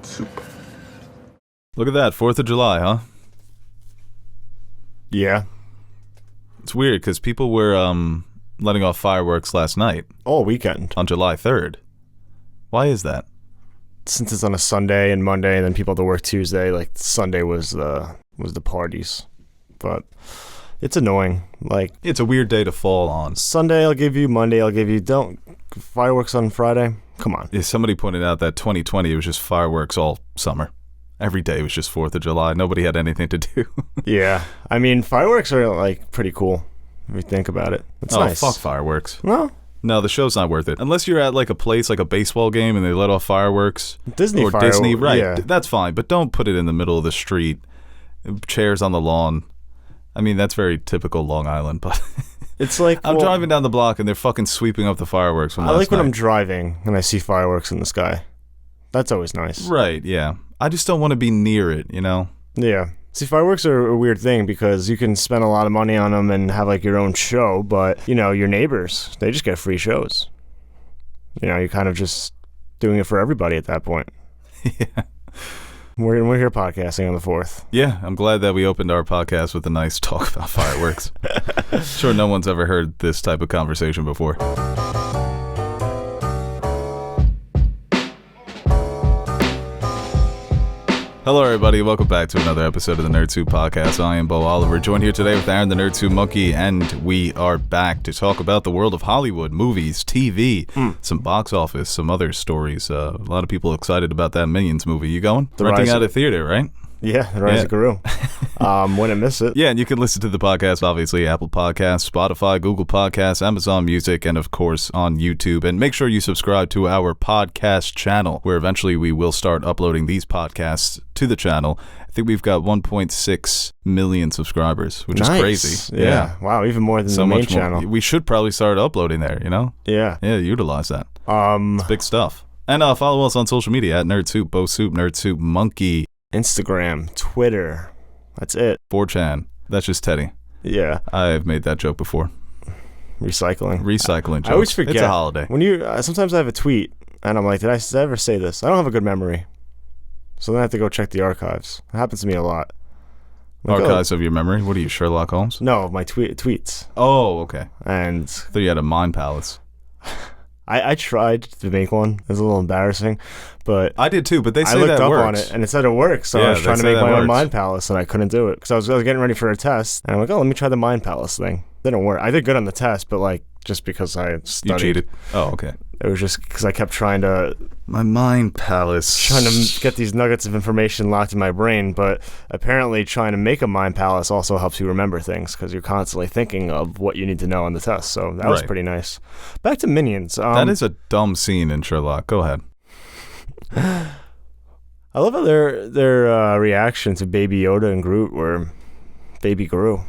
soup. Look at that, 4th of July, huh? Yeah. It's weird because people were letting off fireworks last night. All weekend. On July 3rd. Why is that? Since it's on a Sunday and Monday, and then people have to work Tuesday, like Sunday was the parties. But it's annoying. Like, it's a weird day to fall on. Sunday I'll give you, Monday I'll give you. Don't fireworks on Friday. Come on. Yeah, somebody pointed out that 2020 it was just fireworks all summer. Every day was just 4th of July. Nobody had anything to do. Yeah. I mean, fireworks are, like, pretty cool if you think about it. It's nice. Fuck fireworks. No, the show's not worth it. Unless you're at, like, a place, like a baseball game, and they let off fireworks. Disney, right. Yeah. That's fine. But don't put it in the middle of the street. Chairs on the lawn. I mean, that's very typical Long Island, but... It's like... I'm driving down the block, and they're fucking sweeping up the fireworks from last night. when I'm driving, and I see fireworks in the sky. That's always nice. Right, yeah. I just don't want to be near it, you know? Yeah. See, fireworks are a weird thing because you can spend a lot of money on them and have, like, your own show, but, you know, your neighbors, they just get free shows. You know, you're kind of just doing it for everybody at that point. Yeah. We're here podcasting on the 4th. Yeah, I'm glad that we opened our podcast with a nice talk about fireworks. Sure, no one's ever heard this type of conversation before. Hello, everybody. Welcome back to another episode of the Nerd 2 Podcast. I am Bo Oliver, joined here today with Aaron, the Nerd 2 Monkey, and we are back to talk about the world of Hollywood, movies, TV, some box office, some other stories. A lot of people excited about that Minions movie. You going? Renting out a theater, right? Yeah, the Rise of Gru. Wouldn't miss it. Yeah, and you can listen to the podcast, obviously, Apple Podcasts, Spotify, Google Podcasts, Amazon Music, and, of course, on YouTube. And make sure you subscribe to our podcast channel, where eventually we will start uploading these podcasts to the channel. I think we've got 1.6 million subscribers, which is crazy. Yeah. Wow, even more than the main channel. We should probably start uploading there, you know? Yeah. Yeah, utilize that. It's big stuff. And follow us on social media at Nerd Soup, Bo Soup, Nerd Soup, Monkey. Instagram, Twitter. That's it. 4chan. That's just Teddy. Yeah. I've made that joke before. Recycling jokes. I always forget. It's a holiday. When you sometimes I have a tweet and I'm like, did I ever say this? I don't have a good memory. So then I have to go check the archives. It happens to me a lot. Like, archives of your memory? What are you, Sherlock Holmes? No, my tweets. Oh, okay. And I thought you had a mind palace. I tried to make one. It was a little embarrassing, but I did too. But they say I looked that up works on it, and it said it works. So I was trying to make my own mind palace, and I couldn't do it because I was getting ready for a test, and I'm like, oh, let me try the mind palace thing. Didn't work. I did good on the test, but like just because I studied. You cheated. Oh, okay. It was just because I kept trying to my mind palace, trying to get these nuggets of information locked in my brain. But apparently, trying to make a mind palace also helps you remember things because you're constantly thinking of what you need to know on the test. So that was pretty nice. Back to Minions. That is a dumb scene in Sherlock. Go ahead. I love how their reaction to Baby Yoda and Groot were Baby Gru.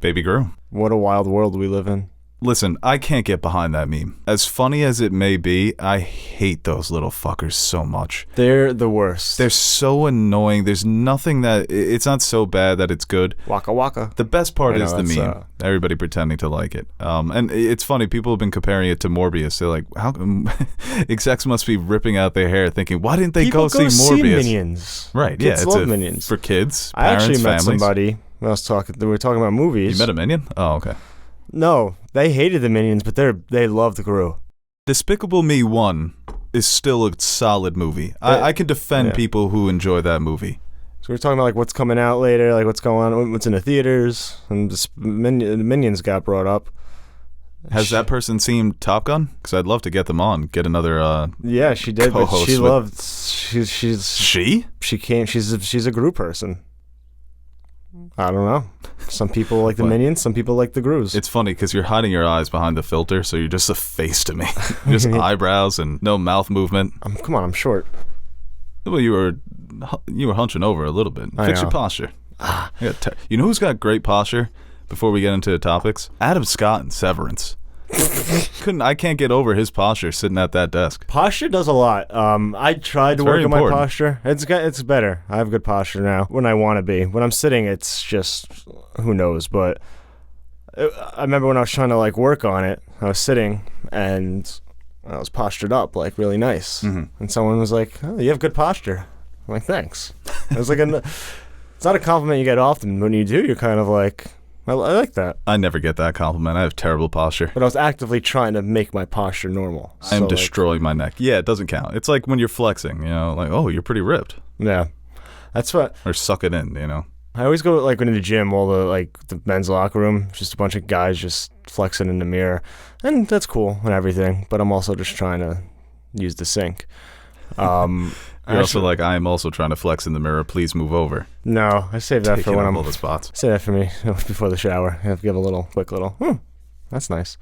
Baby Gru. What a wild world we live in. Listen, I can't get behind that meme. As funny as it may be, I hate those little fuckers so much. They're the worst. They're so annoying. There's nothing that... It's not so bad that it's good. Waka waka. The best part is the meme. Everybody pretending to like it. And it's funny. People have been comparing it to Morbius. They're like, how come... execs must be ripping out their hair thinking, why didn't they go see Morbius? See Minions. Right, kids yeah. love Minions. For kids, I parents, actually met families. somebody when we were talking about movies. You met a Minion? Oh, okay. No, they hated the Minions, but they loved Gru. Despicable Me 1 is still a solid movie. I can defend people who enjoy that movie. So we're talking about like what's coming out later, like what's going on, what's in the theaters, and the Minions got brought up. Has that person seen Top Gun? Because I'd love to get them on, get another. Yeah, she did, but she loved. She's She came. She's a Gru person. I don't know. Some people like the Minions, some people like the Grus. It's funny because you're hiding your eyes behind the filter, so you're just a face to me. Just eyebrows and no mouth movement. Come on, I'm short. Well, you were hunching over a little bit. Fix your posture. You know who's got great posture? Before we get into the topics, Adam Scott in Severance. I can't get over his posture sitting at that desk. Posture does a lot. I tried to work on my posture. It's better. I have good posture now when I want to be. When I'm sitting, it's just who knows. But I remember when I was trying to like work on it, I was sitting and I was postured up, like, really nice. Mm-hmm. And someone was like, oh, you have good posture. I'm like, thanks. It was like, it's not a compliment you get often. When you do, you're kind of like, I like that. I never get that compliment. I have terrible posture. But I was actively trying to make my posture normal. I am destroying my neck. Yeah, it doesn't count. It's like when you're flexing, like, oh, you're pretty ripped. Yeah. That's what. Or suck it in, I always go, like, into the gym, the men's locker room, just a bunch of guys just flexing in the mirror. And that's cool and everything, but I'm also just trying to use the sink. You're also like, I am also trying to flex in the mirror. Please move over. No, I save that for when I'm all the spots. Save that for me before the shower. I have to give a quick little. That's nice.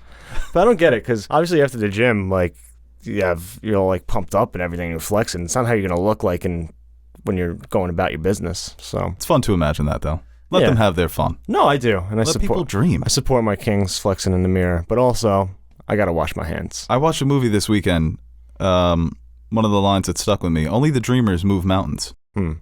But I don't get it because obviously after the gym, like you're all like pumped up and everything, you're flexing. It's not how you're gonna look like when you're going about your business. So it's fun to imagine that though. Let them have their fun. No, I do, and Let people dream. I support my kings flexing in the mirror, but also I gotta wash my hands. I watched a movie this weekend. One of the lines that stuck with me, only the dreamers move mountains. All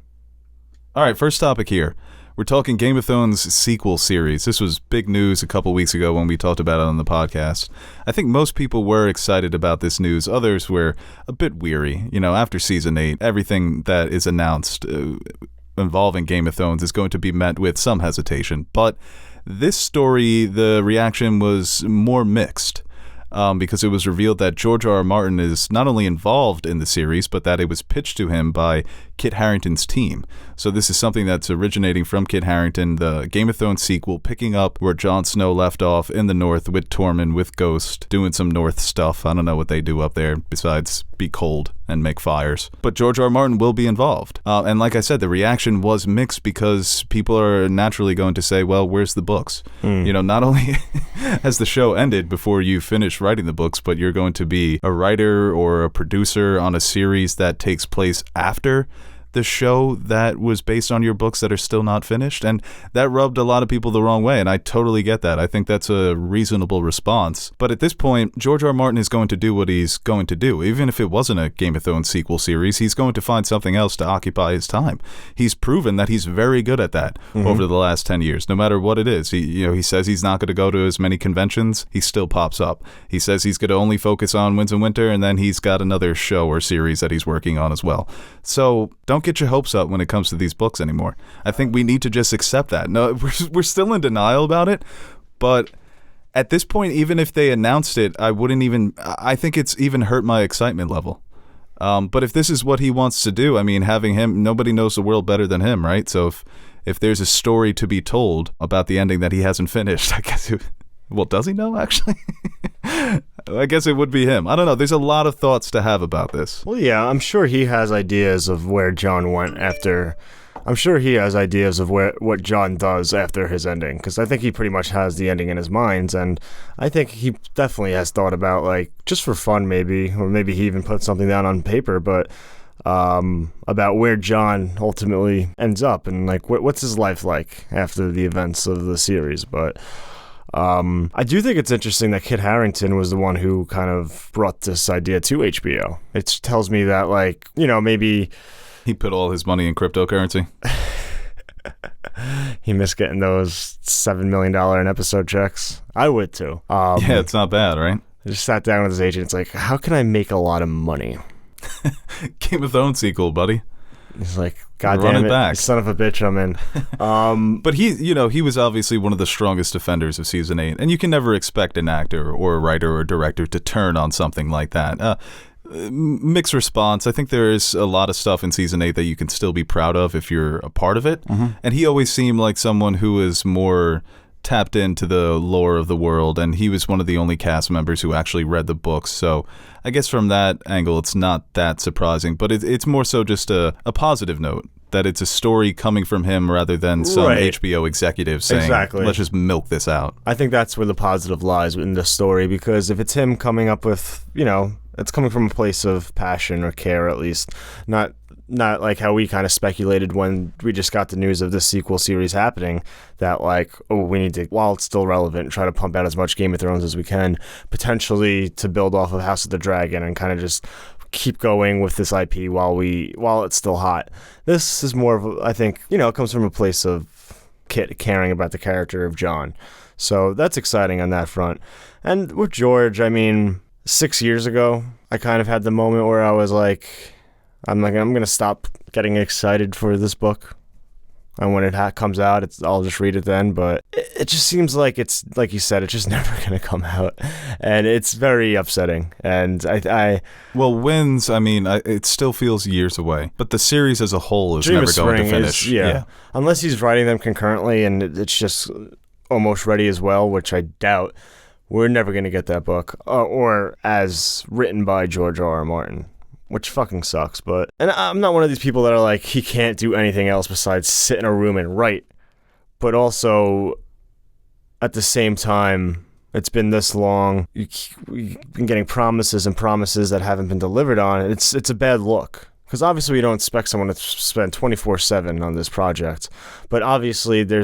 right, first topic here. We're talking Game of Thrones sequel series. This was big news a couple weeks ago when we talked about it on the podcast. I think most people were excited about this news. Others were a bit weary. After season 8, everything that is announced involving Game of Thrones is going to be met with some hesitation. But this story, the reaction was more mixed. Because it was revealed that George R.R. Martin is not only involved in the series, but that it was pitched to him by Kit Harrington's team. So this is something that's originating from Kit Harrington, the Game of Thrones sequel, picking up where Jon Snow left off in the North with Tormund, with Ghost, doing some North stuff. I don't know what they do up there besides be cold and make fires. But George R.R. Martin will be involved. And like I said, the reaction was mixed because people are naturally going to say, well, where's the books? Not only has the show ended before you finish writing the books, but you're going to be a writer or a producer on a series that takes place after the show that was based on your books that are still not finished. And that rubbed a lot of people the wrong way, and I totally get that. I think that's a reasonable response. But at this point, George R. R. Martin is going to do what he's going to do. Even if it wasn't a Game of Thrones sequel series, he's going to find something else to occupy his time. He's proven that he's very good at that over the last 10 years, no matter what it is. He says he's not going to go to as many conventions. He still pops up. He says he's going to only focus on Winds of Winter, and then he's got another show or series that he's working on as well. So don't get your hopes up when it comes to these books anymore. I think we need to just accept that. No, we're still in denial about it, but at this point, even if they announced it, I think it's even hurt my excitement level. But if this is what he wants to do, having him, nobody knows the world better than him, right? So if there's a story to be told about the ending that he hasn't finished, I guess well, does he know, actually? I guess it would be him. I don't know. There's a lot of thoughts to have about this. Well, yeah, I'm sure he has ideas of where Jon went after. I'm sure he has ideas of what Jon does after his ending, because I think he pretty much has the ending in his mind, and I think he definitely has thought about, like, just for fun maybe, or maybe he even put something down on paper, but about where Jon ultimately ends up, and, like, what's his life like after the events of the series, but I do think it's interesting that Kit Harrington was the one who kind of brought this idea to HBO. It tells me that, like, maybe he put all his money in cryptocurrency. He missed getting those $7 million an episode checks. I would too. Yeah, it's not bad, right? I just sat down with his agent. It's like, how can I make a lot of money? Game of Thrones sequel, buddy. He's like, God damn it, back. Son of a bitch, I'm in. But he was obviously one of the strongest defenders of season 8, and you can never expect an actor or a writer or a director to turn on something like that. Mixed response. I think there is a lot of stuff in season 8 that you can still be proud of if you're a part of it. And he always seemed like someone who is more tapped into the lore of the world, and he was one of the only cast members who actually read the books. So I guess from that angle, it's not that surprising, but it's more so just a positive note that it's a story coming from him rather than some HBO executive saying, let's just milk this out. I think that's where the positive lies in the story, because if it's him coming up with, it's coming from a place of passion or care, at least, not like how we kind of speculated when we just got the news of this sequel series happening, that like, we need to, while it's still relevant, try to pump out as much Game of Thrones as we can, potentially to build off of House of the Dragon and kind of just keep going with this IP while it's still hot. This is more of, I think, it comes from a place of Kit caring about the character of Jon. So that's exciting on that front. And with George, 6 years ago, I kind of had the moment where I was like, I'm going to stop getting excited for this book. And when it comes out, I'll just read it then. But it just seems like it's, like you said, it's just never going to come out. And it's very upsetting. And Well, Winds, I mean, it still feels years away. But the series as a whole is never going to finish. Yeah. Unless he's writing them concurrently and it's just almost ready as well, which I doubt. We're never going to get that book. Or as written by George R.R. Martin. Which fucking sucks, and I'm not one of these people that are like, he can't do anything else besides sit in a room and write. But also, at the same time, it's been this long. You've been getting promises and promises that haven't been delivered on. It's a bad look. Because obviously we don't expect someone to spend 24/7 on this project. But obviously there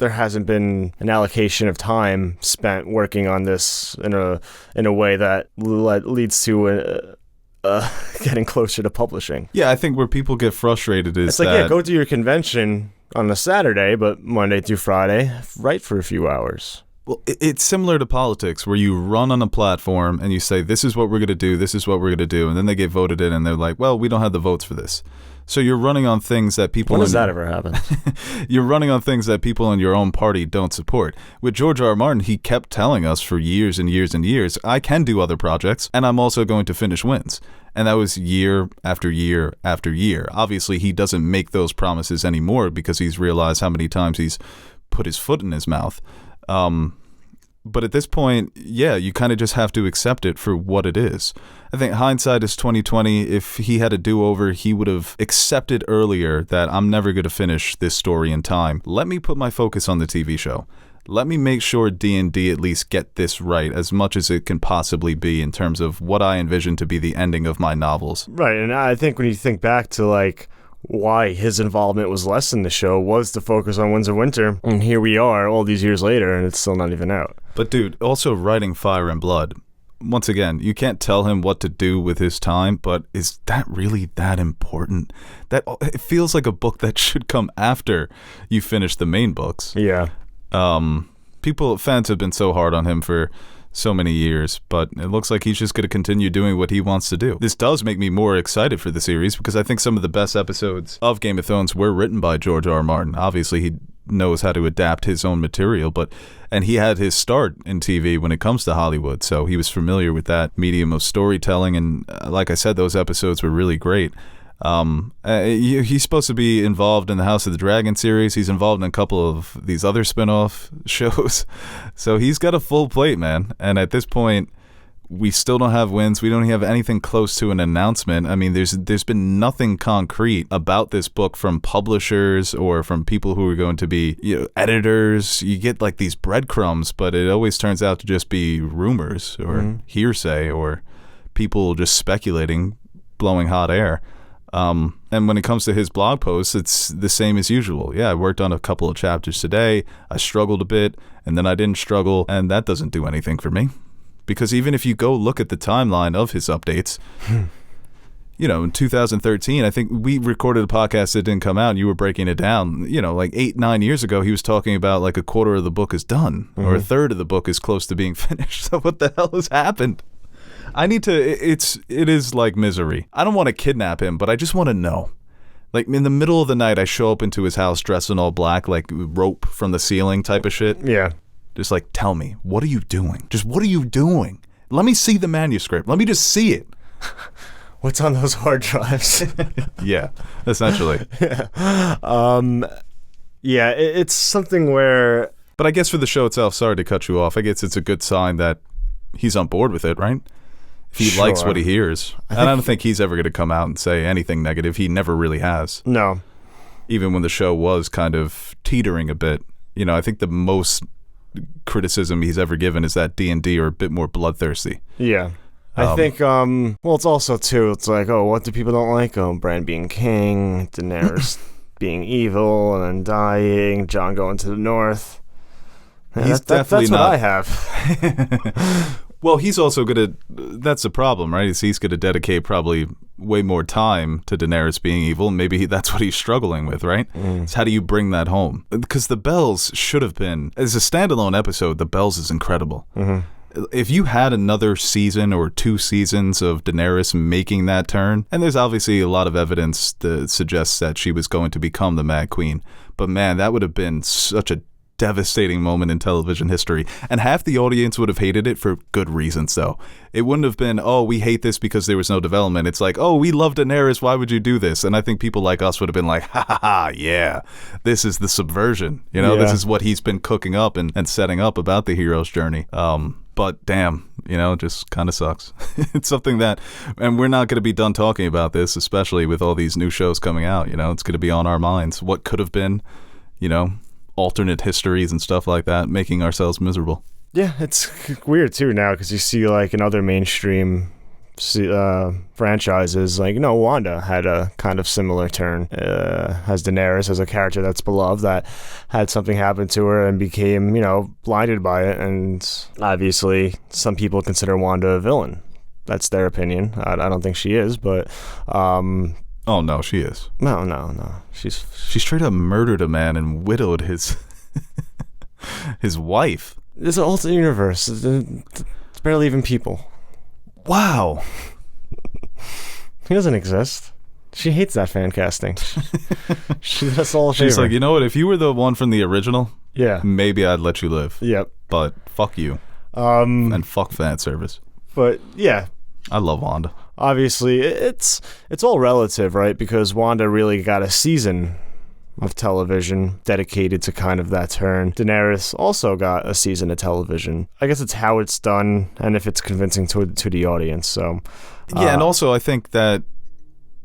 hasn't been an allocation of time spent working on this in a way that leads to getting closer to publishing. Yeah, I think where people get frustrated is it's like, go to your convention on a Saturday, but Monday through Friday, write for a few hours. Well, it's similar to politics where you run on a platform and you say, this is what we're going to do, this is what we're going to do, and then they get voted in and they're like, well, we don't have the votes for this. So you're running on things that people... When does that ever happen? You're running on things that people in your own party don't support. With George R.R. Martin, he kept telling us for years and years and years, I can do other projects, and I'm also going to finish Winds. And that was year after year after year. Obviously, he doesn't make those promises anymore because he's realized how many times he's put his foot in his mouth. But at this point, yeah, you kind of just have to accept it for what it is. I think hindsight is 20/20. If he had a do-over, he would have accepted earlier that I'm never going to finish this story in time. Let me put my focus on the TV show. Let me make sure D&D at least get this right as much as it can possibly be in terms of what I envision to be the ending of my novels. Right, and I think when you think back to like why his involvement was less in the show was to focus on Winds of Winter, and here we are all these years later and it's still not even out. But dude, also writing Fire and Blood, once again, you can't tell him what to do with his time, but is that really that important? It feels like a book that should come after you finish the main books. Yeah. Fans have been so hard on him for so many years, but it looks like he's just going to continue doing what he wants to do. This does make me more excited for the series because I think some of the best episodes of Game of Thrones were written by George R.R. Martin. Obviously, he knows how to adapt his own material, and he had his start in TV when it comes to Hollywood, so he was familiar with that medium of storytelling, and like I said, those episodes were really great. He's supposed to be involved in the House of the Dragon series. He's involved in a couple of these other spin-off shows. So he's got a full plate, man. And at this point, we still don't have Winds. We don't have anything close to an announcement. I mean, there's been nothing concrete about this book from publishers or from people who are going to be, editors. You get like these breadcrumbs, but it always turns out to just be rumors or hearsay or people just speculating, blowing hot air. And when it comes to his blog posts, it's the same as usual. Yeah, I worked on a couple of chapters today. I struggled a bit, and then I didn't struggle, and that doesn't do anything for me. Because even if you go look at the timeline of his updates, in 2013, I think we recorded a podcast that didn't come out, and you were breaking it down. Like 8-9 years ago, he was talking about like a quarter of the book is done, or a third of the book is close to being finished. So what the hell has happened? It is like misery. I don't want to kidnap him, but I just want to know. Like in the middle of the night, I show up into his house dressed in all black, like rope from the ceiling type of shit. Yeah. Just like, tell me, what are you doing? Just what are you doing? Let me see the manuscript. Let me just see it. What's on those hard drives? Yeah, essentially. Yeah, it's something where... But I guess for the show itself, sorry to cut you off, I guess it's a good sign that he's on board with it, right? If he likes what he hears. And I don't think he's ever going to come out and say anything negative. He never really has. No. Even when the show was kind of teetering a bit. I think the most criticism he's ever given is that D&D are a bit more bloodthirsty. Yeah. I think, it's also, too, it's like, what do people don't like? Bran being king, Daenerys being evil and then dying, Jon going to the north. Yeah, He's definitely that's not. what I have. Well, he's also going to... That's the problem, right? He's going to dedicate probably way more time to Daenerys being evil. Maybe that's what he's struggling with, right? It's how do you bring that home? Because The Bells should have been... As a standalone episode, The Bells is incredible. if you had another season or 2 seasons of Daenerys making that turn, and there's obviously a lot of evidence that suggests that she was going to become the Mad Queen, but man, that would have been such a devastating moment in television history, and half the audience would have hated it for good reasons though. It wouldn't have been, oh, we hate this because there was no development. It's like, oh, we love Daenerys, why would you do this? And I think people like us would have been like, ha ha ha, yeah, this is the subversion, this is what he's been cooking up and setting up about the hero's journey. But damn, it just kind of sucks. It's something that, and we're not going to be done talking about this, especially with all these new shows coming out. It's going to be on our minds. What could have been, alternate histories and stuff like that, making ourselves miserable. Yeah, it's weird too now because you see like in other mainstream franchises, like Wanda had a kind of similar turn as Daenerys, as a character that's beloved, that had something happen to her and became blinded by it, and obviously some people consider Wanda a villain. That's their opinion. I don't think she is, but oh no, she is. No. She straight up murdered a man and widowed his his wife. It's an alternate universe. It's barely even people. Wow. He doesn't exist. She hates that fan casting. She did us all a favor. She's like, you know what? If you were the one from the original, yeah, maybe I'd let you live. Yep. But fuck you. And fuck fan service. But yeah, I love Wanda. Obviously, it's all relative, right? Because Wanda really got a season of television dedicated to kind of that turn. Daenerys also got a season of television. I guess it's how it's done and if it's convincing to the audience. So yeah, and also I think that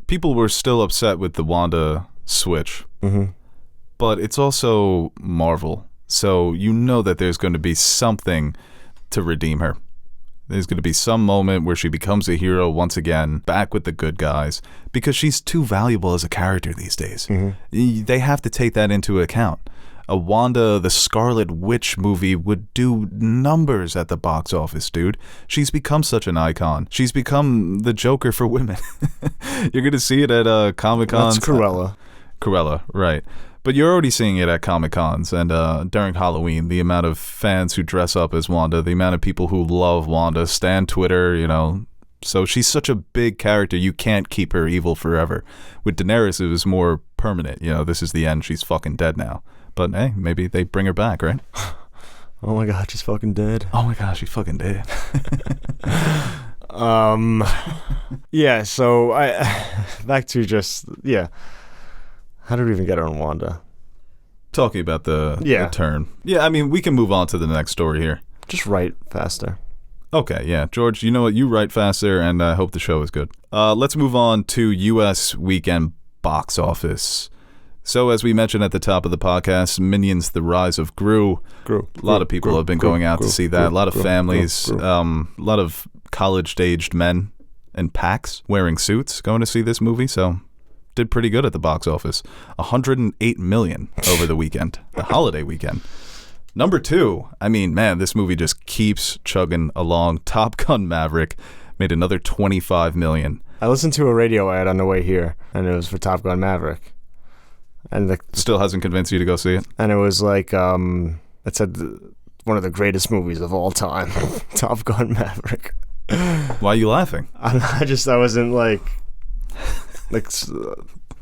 people were still upset with the Wanda switch, but it's also Marvel, so that there's going to be something to redeem her. There's going to be some moment where she becomes a hero once again, back with the good guys, because she's too valuable as a character these days. They have to take that into account. A Wanda the Scarlet Witch movie would do numbers at the box office, dude. She's become such an icon. She's become the Joker for women. You're going to see it at Comic-Con. That's Cruella. Cruella, right. But you're already seeing it at Comic-Cons and during Halloween, the amount of fans who dress up as Wanda, the amount of people who love Wanda, stan Twitter, So she's such a big character, you can't keep her evil forever. With Daenerys, it was more permanent. This is the end, she's fucking dead now. But hey, maybe they bring her back, right? Oh my god, she's fucking dead. Oh my god, she's fucking dead. Yeah, so back to how did we even get on Wanda? Talking about the turn. Yeah, I mean, we can move on to the next story here. Just write faster. Okay, yeah. George, you know what? You write faster, and I hope the show is good. Let's move on to U.S. weekend box office. So, as we mentioned at the top of the podcast, Minions: The Rise of Gru. A lot of people have been going out to see that. A lot of families, a lot of college-aged men in packs wearing suits going to see this movie, so did pretty good at the box office. $108 million over the weekend, the holiday weekend. Number 2, I mean, man, this movie just keeps chugging along. Top Gun Maverick made another $25 million. I listened to a radio ad on the way here, and it was for Top Gun Maverick. And still hasn't convinced you to go see it? And it was like, it said one of the greatest movies of all time, Top Gun Maverick. Why are you laughing? I wasn't like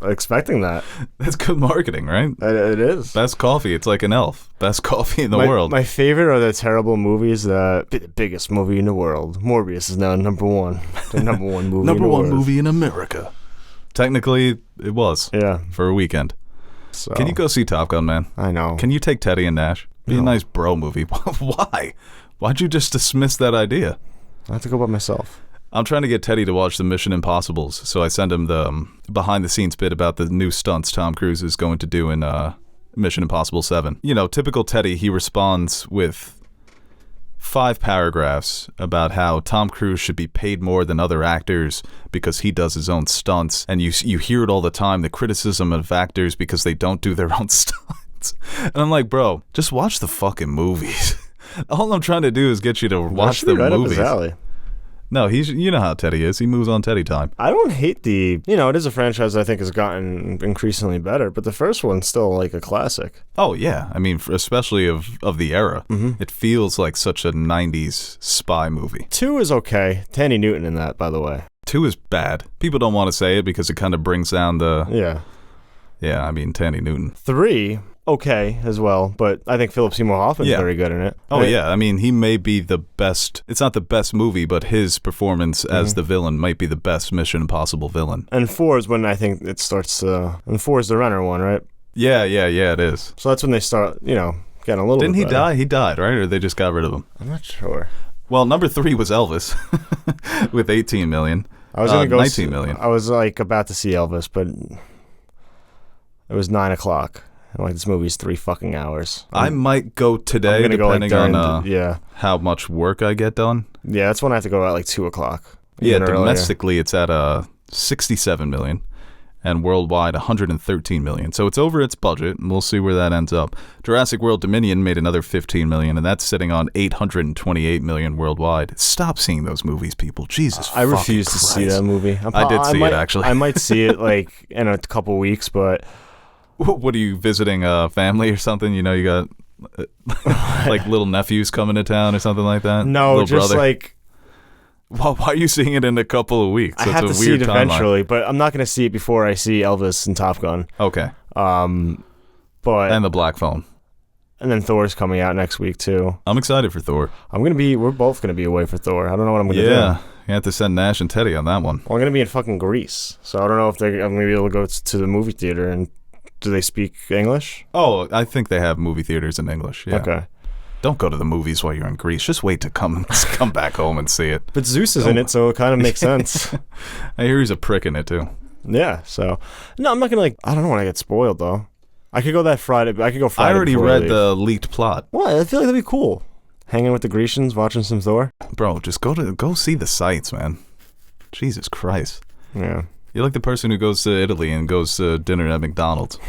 expecting that. That's good marketing, right? It is. Best coffee. It's like an elf. Best coffee in the world. My favorite are the terrible movies. The biggest movie in the world. Morbius is now number 1. The number 1 movie. Number 1 movie in America. Technically, it was. Yeah. For a weekend. So. Can you go see Top Gun, man? I know. Can you take Teddy and Nash? Be a nice bro movie. Why? Why'd you just dismiss that idea? I have to go by myself. I'm trying to get Teddy to watch the Mission Impossibles, so I send him the behind-the-scenes bit about the new stunts Tom Cruise is going to do in Mission Impossible 7. Typical Teddy, he responds with 5 paragraphs about how Tom Cruise should be paid more than other actors because he does his own stunts, and you hear it all the time, the criticism of actors because they don't do their own stunts. And I'm like, bro, just watch the fucking movies. All I'm trying to do is get you to watch the movies. Up his alley. No, you know how Teddy is. He moves on Teddy time. I don't hate it is a franchise I think has gotten increasingly better, but the first one's still like a classic. Oh, yeah. I mean, especially of the era. Mm-hmm. It feels like such a 90s spy movie. 2 is okay. Tandy Newton in that, by the way. 2 is bad. People don't want to say it because it kind of brings down the... Yeah. Yeah, I mean, Tandy Newton. 3... okay as well, but I think Philip Seymour Hoffman's very good in it. Oh, yeah. I mean, he may be the best. It's not the best movie, but his performance as the villain might be the best Mission Impossible villain. And 4 is when I think it starts to... And 4 is the Renner one, right? Yeah, it is. So that's when they start, getting a little Didn't bit he better. die? He died, right? Or they just got rid of him? I'm not sure. Well, number 3 was Elvis with 18 million. I was going to go 19 million. I was about to see Elvis, but it was 9 o'clock. I'm like, this movie's 3 fucking hours. I might go today, depending on how much work I get done. Yeah, that's when I have to go at like 2 o'clock. Yeah, domestically it's at 67 million, and worldwide 113 million. So it's over its budget, and we'll see where that ends up. Jurassic World Dominion made another 15 million, and that's sitting on 828 million worldwide. Stop seeing those movies, people. Jesus I refuse to see that movie. I did see it, actually. I might see it like in a couple weeks, but... What are you visiting a family or something? You got like little nephews coming to town or something like that? No, little just brother. like... Why are you seeing it in a couple of weeks? I have to see it eventually, but I'm not going to see it before I see Elvis and Top Gun. Okay. But and the Black Phone. And then Thor's coming out next week too. I'm excited for Thor. We're both going to be away for Thor. I don't know what I'm going to do. Yeah. You have to send Nash and Teddy on that one. Well, I'm going to be in fucking Greece, so I don't know if I'm going to be able to go to the movie theater. And do they speak English? Oh, I think they have movie theaters in English. Yeah. Okay. Don't go to the movies while you're in Greece. Just wait to come back home and see it. But Zeus is in it, so it kind of makes sense. I hear he's a prick in it too. Yeah. So no, I'm not gonna I don't know when I get spoiled though. I could go that Friday. I could go Friday. I already read the leaked plot. What? I feel like that'd be cool. Hanging with the Grecians, watching some Thor. Bro, just go see the sights, man. Jesus Christ. Yeah. You're like the person who goes to Italy and goes to dinner at McDonald's.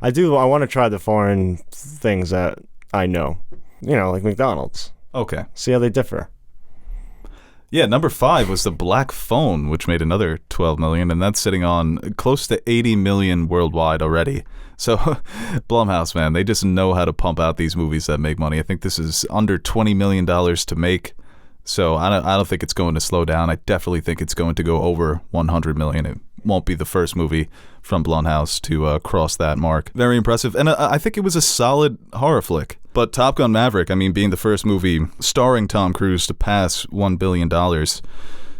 I want to try the foreign things that I know. Like McDonald's. Okay. See how they differ. Yeah, number 5 was the Black Phone, which made another 12 million, and that's sitting on close to 80 million worldwide already. So, Blumhouse, man, they just know how to pump out these movies that make money. I think this is under $20 million to make, so I don't think it's going to slow down. I definitely think it's going to go over 100 million. It won't be the first movie from Blumhouse to cross that mark. Very impressive, and I think it was a solid horror flick. But Top Gun Maverick, I mean, being the first movie starring Tom Cruise to pass $1 billion,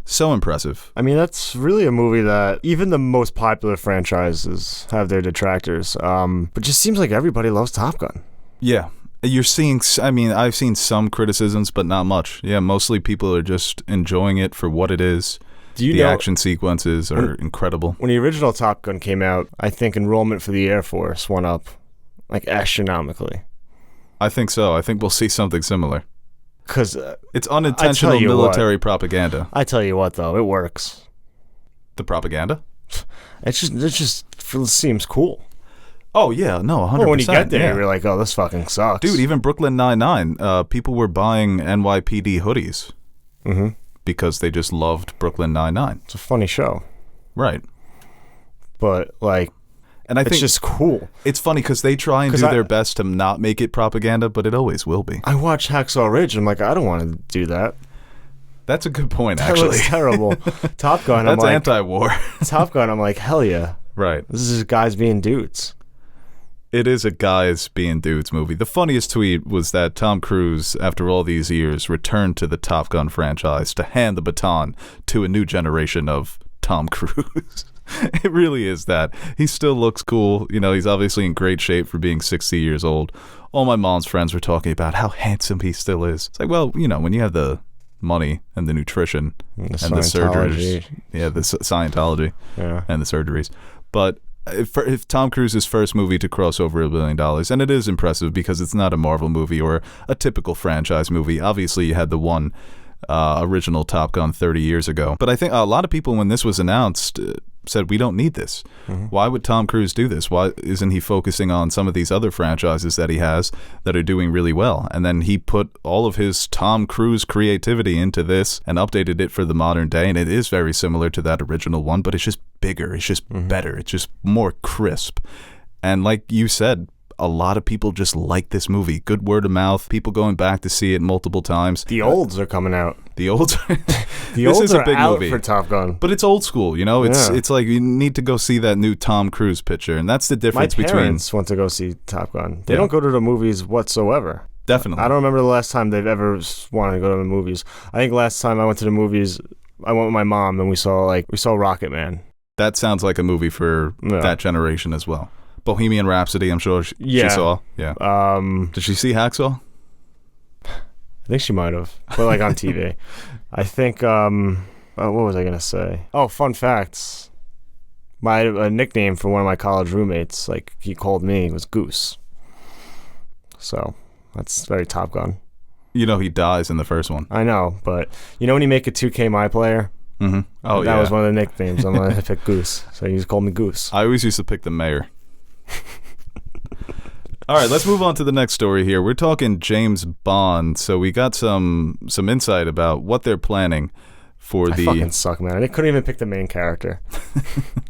so impressive. I mean, that's really a movie that even the most popular franchises have their detractors. But just seems like everybody loves Top Gun. Yeah. You're seeing, I mean, I've seen some criticisms, but not much. Yeah, mostly people are just enjoying it for what it is. The action sequences are incredible. When the original Top Gun came out, I think enrollment for the Air Force went up like astronomically. I think so. I think we'll see something similar. Because it's unintentional military propaganda. I tell you what, though, it works. The propaganda? It just seems cool. Oh, yeah, no, 100%. Well, when you get there, you're like, oh, this fucking sucks. Dude, even Brooklyn Nine-Nine, people were buying NYPD hoodies because they just loved Brooklyn Nine-Nine. It's a funny show. Right. But, like, and I think it's just cool. It's funny because they try and do their best to not make it propaganda, but it always will be. I watch Hacksaw Ridge, and I'm like, I don't want to do that. That's a good point, actually. That looks terrible. Top Gun, That's anti-war. Top Gun, I'm like, hell yeah. Right. This is just guys being dudes. It is a guys being dudes movie. The funniest tweet was that Tom Cruise, after all these years, returned to the Top Gun franchise to hand the baton to a new generation of Tom Cruise. It really is that. He still looks cool. He's obviously in great shape for being 60 years old. All my mom's friends were talking about how handsome he still is. It's like, well, when you have the money and the nutrition and the surgeries. Yeah, the Scientology and the surgeries. But if Tom Cruise's first movie to cross over $1 billion, and it is impressive because it's not a Marvel movie or a typical franchise movie. Obviously, you had the one original Top Gun 30 years ago. But I think a lot of people, when this was announced, said, we don't need this. Why would Tom Cruise do this? Why isn't he focusing on some of these other franchises that he has that are doing really well? And then he put all of his Tom Cruise creativity into this and updated it for the modern day, and it is very similar to that original one, but it's just bigger, it's just better, it's just more crisp. And like you said, a lot of people just like this movie. Good word of mouth, people going back to see it multiple times. The olds are coming out. The olds The olds are out for Top Gun. But it's old school, you know? It's like you need to go see that new Tom Cruise picture, and that's the difference between... My parents went to go see Top Gun. They don't go to the movies whatsoever. Definitely. I don't remember the last time they've ever wanted to go to the movies. I think last time I went to the movies, I went with my mom, and we saw Rocket Man. That sounds like a movie for that generation as well. Bohemian Rhapsody, I'm sure she saw. Yeah. Did she see Hacksaw? I think she might have, but like on TV. I think, what was I going to say? Oh, fun facts. My nickname for one of my college roommates, like he called me, was Goose. So that's very Top Gun. You know he dies in the first one. I know, but you know when you make a 2K My Player? Mm-hmm. Oh, that was one of the nicknames. I'm going to pick Goose. So he just called me Goose. I always used to pick the mayor. All right, let's move on to the next story here. We're talking James Bond. So we got some insight about what they're planning for I fucking suck, man. I couldn't even pick the main character.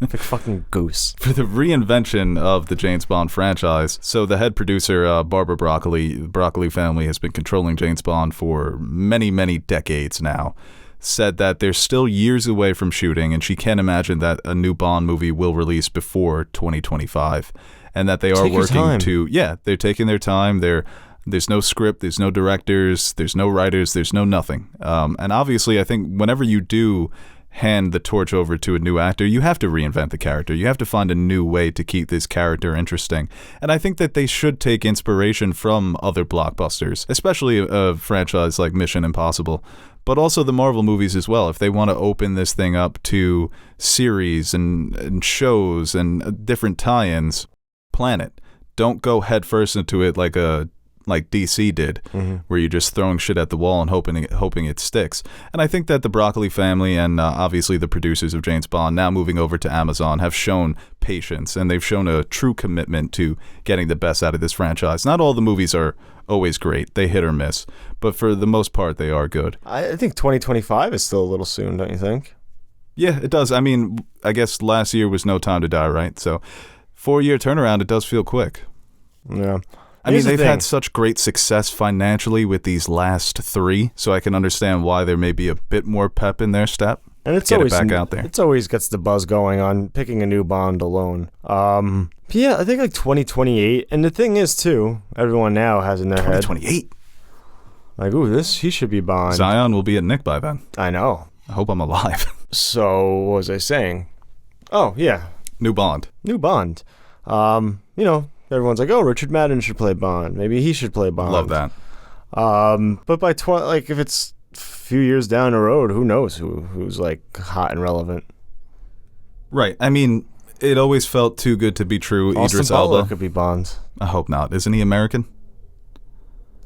I picked fucking Goose. For the reinvention of the James Bond franchise. So the head producer, Barbara Broccoli family, has been controlling James Bond for many, many decades now. Said that they're still years away from shooting, and she can't imagine that a new Bond movie will release before 2025. And that they are working to, they're taking their time. There's no script, there's no directors, there's no writers, there's no nothing. And obviously, I think whenever you do hand the torch over to a new actor, you have to reinvent the character. You have to find a new way to keep this character interesting. And I think that they should take inspiration from other blockbusters, especially a franchise like Mission Impossible, but also the Marvel movies as well. If they want to open this thing up to series and shows and different tie-ins, plan it. Don't go headfirst into it like DC did, where you're just throwing shit at the wall and hoping it sticks. And I think that the Broccoli family and obviously the producers of James Bond, now moving over to Amazon, have shown patience, and they've shown a true commitment to getting the best out of this franchise. Not all the movies are always great. They hit or miss. But for the most part, they are good. I think 2025 is still a little soon, don't you think? Yeah, it does. I mean, I guess last year was No Time to Die, right? So 4-year turnaround, it does feel quick. Yeah. I mean, they've had such great success financially with these last 3, so I can understand why there may be a bit more pep in their step. And it's always back out there. It's always gets the buzz going on picking a new Bond alone. Yeah, I think like 2028. And the thing is, too, everyone now has in their head 2028. Like, ooh, he should be Bond. Zion will be at Nick by then. I know. I hope I'm alive. So, what was I saying? Oh, yeah. New Bond. Everyone's like, oh, Richard Madden should play Bond. Maybe he should play Bond. Love that. But by if it's a few years down the road, who knows who's like hot and relevant? Right. I mean, it always felt too good to be true. Idris Elba could be Bond. I hope not. Isn't he American?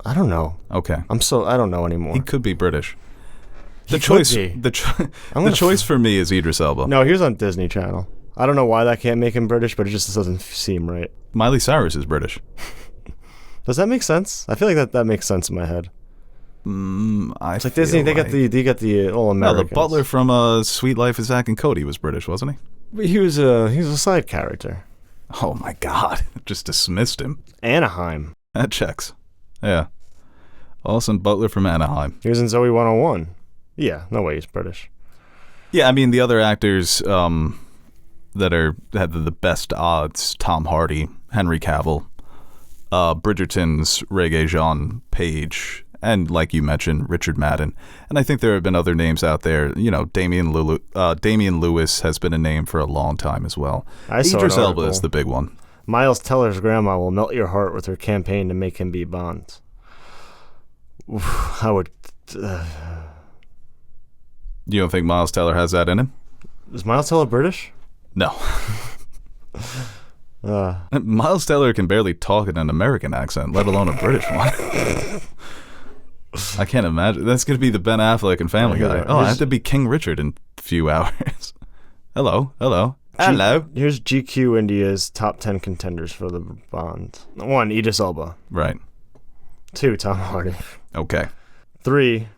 I don't know. Okay. I don't know anymore. He could be British. The choice for me is Idris Elba. No, he was on Disney Channel. I don't know why that can't make him British, but it just doesn't seem right. Miley Cyrus is British. Does that make sense? I feel like that makes sense in my head. It's like Disney, they got the all Americans. No, the butler from Sweet Life of Zack and Cody was British, wasn't he? But he was a side character. Oh my God! Just dismissed him. Anaheim. That checks. Yeah. Austin Butler from Anaheim. He was in Zoe 101. Yeah, no way he's British. Yeah, I mean the other actors that had the best odds: Tom Hardy, Henry Cavill, Bridgerton's Regé-Jean Page, and like you mentioned, Richard Madden. And I think there have been other names out there. You know, Damian Lewis has been a name for a long time as well. Idris Elba is the big one. Miles Teller's grandma will melt your heart with her campaign to make him be Bond. I would. You don't think Miles Teller has that in him? Is Miles Teller British? No. Miles Teller can barely talk in an American accent, let alone a British one. I can't imagine. That's going to be the Ben Affleck and Family Guy. Oh, I have to be King Richard in a few hours. Hello. Hello. Here's GQ India's top 10 contenders for the Bond. 1, Idris Elba. Right. 2, Tom Hardy. Okay. 3,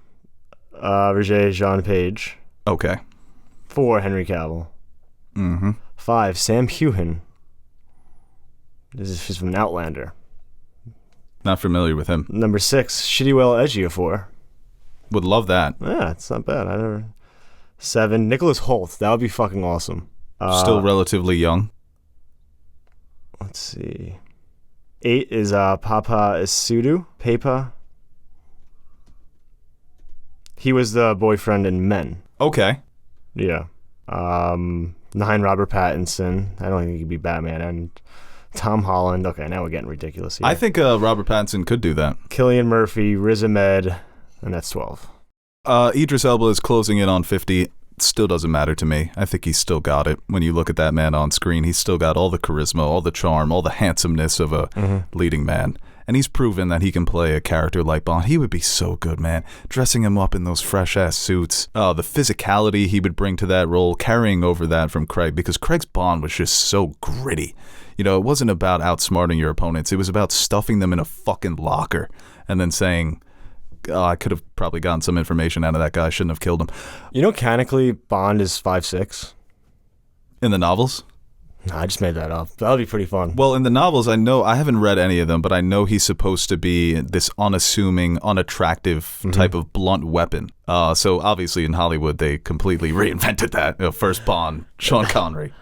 Roger Jean Page. Okay. 4, Henry Cavill. Mm-hmm. 5, Sam Heughan. She's from Outlander. Not familiar with him. Number 6, Chidiwell Ejiofor. Would love that. Yeah, it's not bad. 7, Nicholas Hoult. That would be fucking awesome. Still relatively young. Let's see. 8 is Papa Isudu. Papa. He was the boyfriend in Men. Okay. Yeah. 9, Robert Pattinson. I don't think he could be Batman. And Tom Holland. Okay, now we're getting ridiculous here. I think Robert Pattinson could do that. Cillian Murphy, Riz Ahmed, and that's 12. Idris Elba is closing in on 50. Still doesn't matter to me. I think he's still got it. When you look at that man on screen, he's still got all the charisma, all the charm, all the handsomeness of a leading man. And he's proven that he can play a character like Bond. He would be so good, man. Dressing him up in those fresh-ass suits. The physicality he would bring to that role, carrying over that from Craig, because Craig's Bond was just so gritty. You know, it wasn't about outsmarting your opponents. It was about stuffing them in a fucking locker and then saying, I could have probably gotten some information out of that guy. I shouldn't have killed him. You know, canonically, Bond is 5'6". In the novels? No, I just made that up. That would be pretty fun. Well, in the novels, I haven't read any of them, but I know he's supposed to be this unassuming, unattractive type of blunt weapon. So obviously in Hollywood, they completely reinvented that. First Bond, Sean Connery.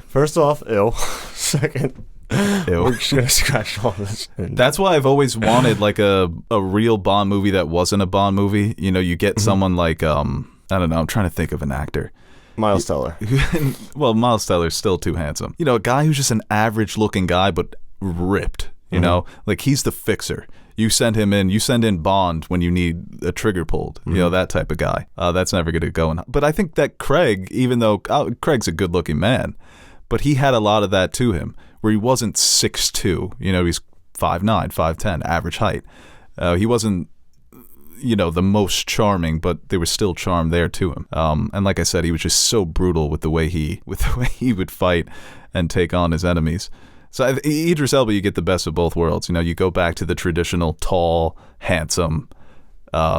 First off, ill. Second, Ew. we're just going to scratch all this. That's why I've always wanted like a real Bond movie that wasn't a Bond movie. You know, you get someone like, I don't know, I'm trying to think of an actor. Miles Teller. Well, Miles Teller's still too handsome. You know, a guy who's just an average-looking guy, but ripped. You know, like he's the fixer. You send him in. You send in Bond when you need a trigger pulled. You know, that type of guy. That's never going to go in. But I think that Craig, even though Craig's a good-looking man, but he had a lot of that to him, where he wasn't 6'2". You know, he's 5'9", 5'10", average height. He wasn't, you know, the most charming, but there was still charm there to him. And like I said, he was just so brutal with the way he would fight and take on his enemies. So Idris Elba, you get the best of both worlds. You know, you go back to the traditional tall, handsome,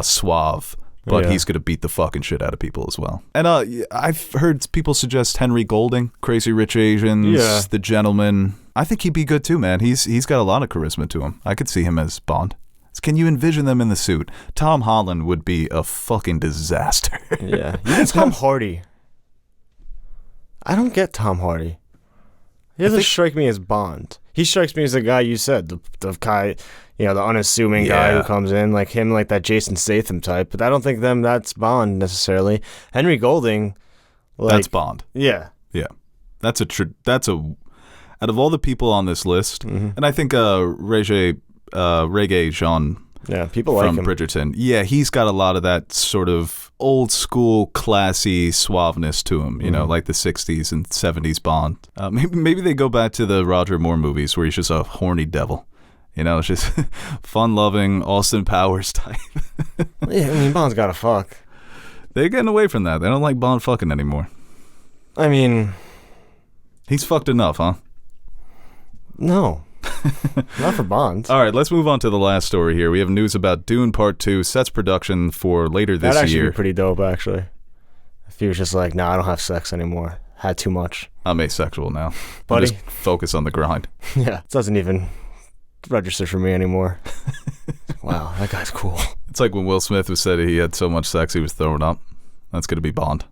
suave, but he's going to beat the fucking shit out of people as well. And I've heard people suggest Henry Golding, Crazy Rich Asians, The Gentleman. I think he'd be good too, man. He's got a lot of charisma to him. I could see him as Bond. Can you envision them in the suit? Tom Holland would be a fucking disaster. Yeah. Even Tom Hardy. I don't get Tom Hardy. He doesn't strike me as Bond. He strikes me as the guy you said, the guy, you know, the unassuming guy who comes in, like him, like that Jason Statham type. But I don't think that's Bond necessarily. Henry Golding, like, that's Bond. Yeah. Yeah. That's a out of all the people on this list, and I think Regé Jean people like from him. Bridgerton. Yeah, he's got a lot of that sort of old school, classy suaveness to him, you know, like the 60s and 70s Bond. Maybe they go back to the Roger Moore movies where he's just a horny devil. You know, it's just fun-loving Austin Powers type. Yeah, I mean, Bond's got to fuck. They're getting away from that. They don't like Bond fucking anymore. I mean... He's fucked enough, huh? No. Not for Bond. All right, let's move on to the last story here. We have news about Dune Part 2 sets production for later this year. That'd actually be pretty dope, actually. If he was just like, nah, I don't have sex anymore. Had too much. I'm asexual now. Buddy. Just focus on the grind. Yeah, it doesn't even register for me anymore. Wow, that guy's cool. It's like when Will Smith was said he had so much sex he was throwing up. That's going to be Bond.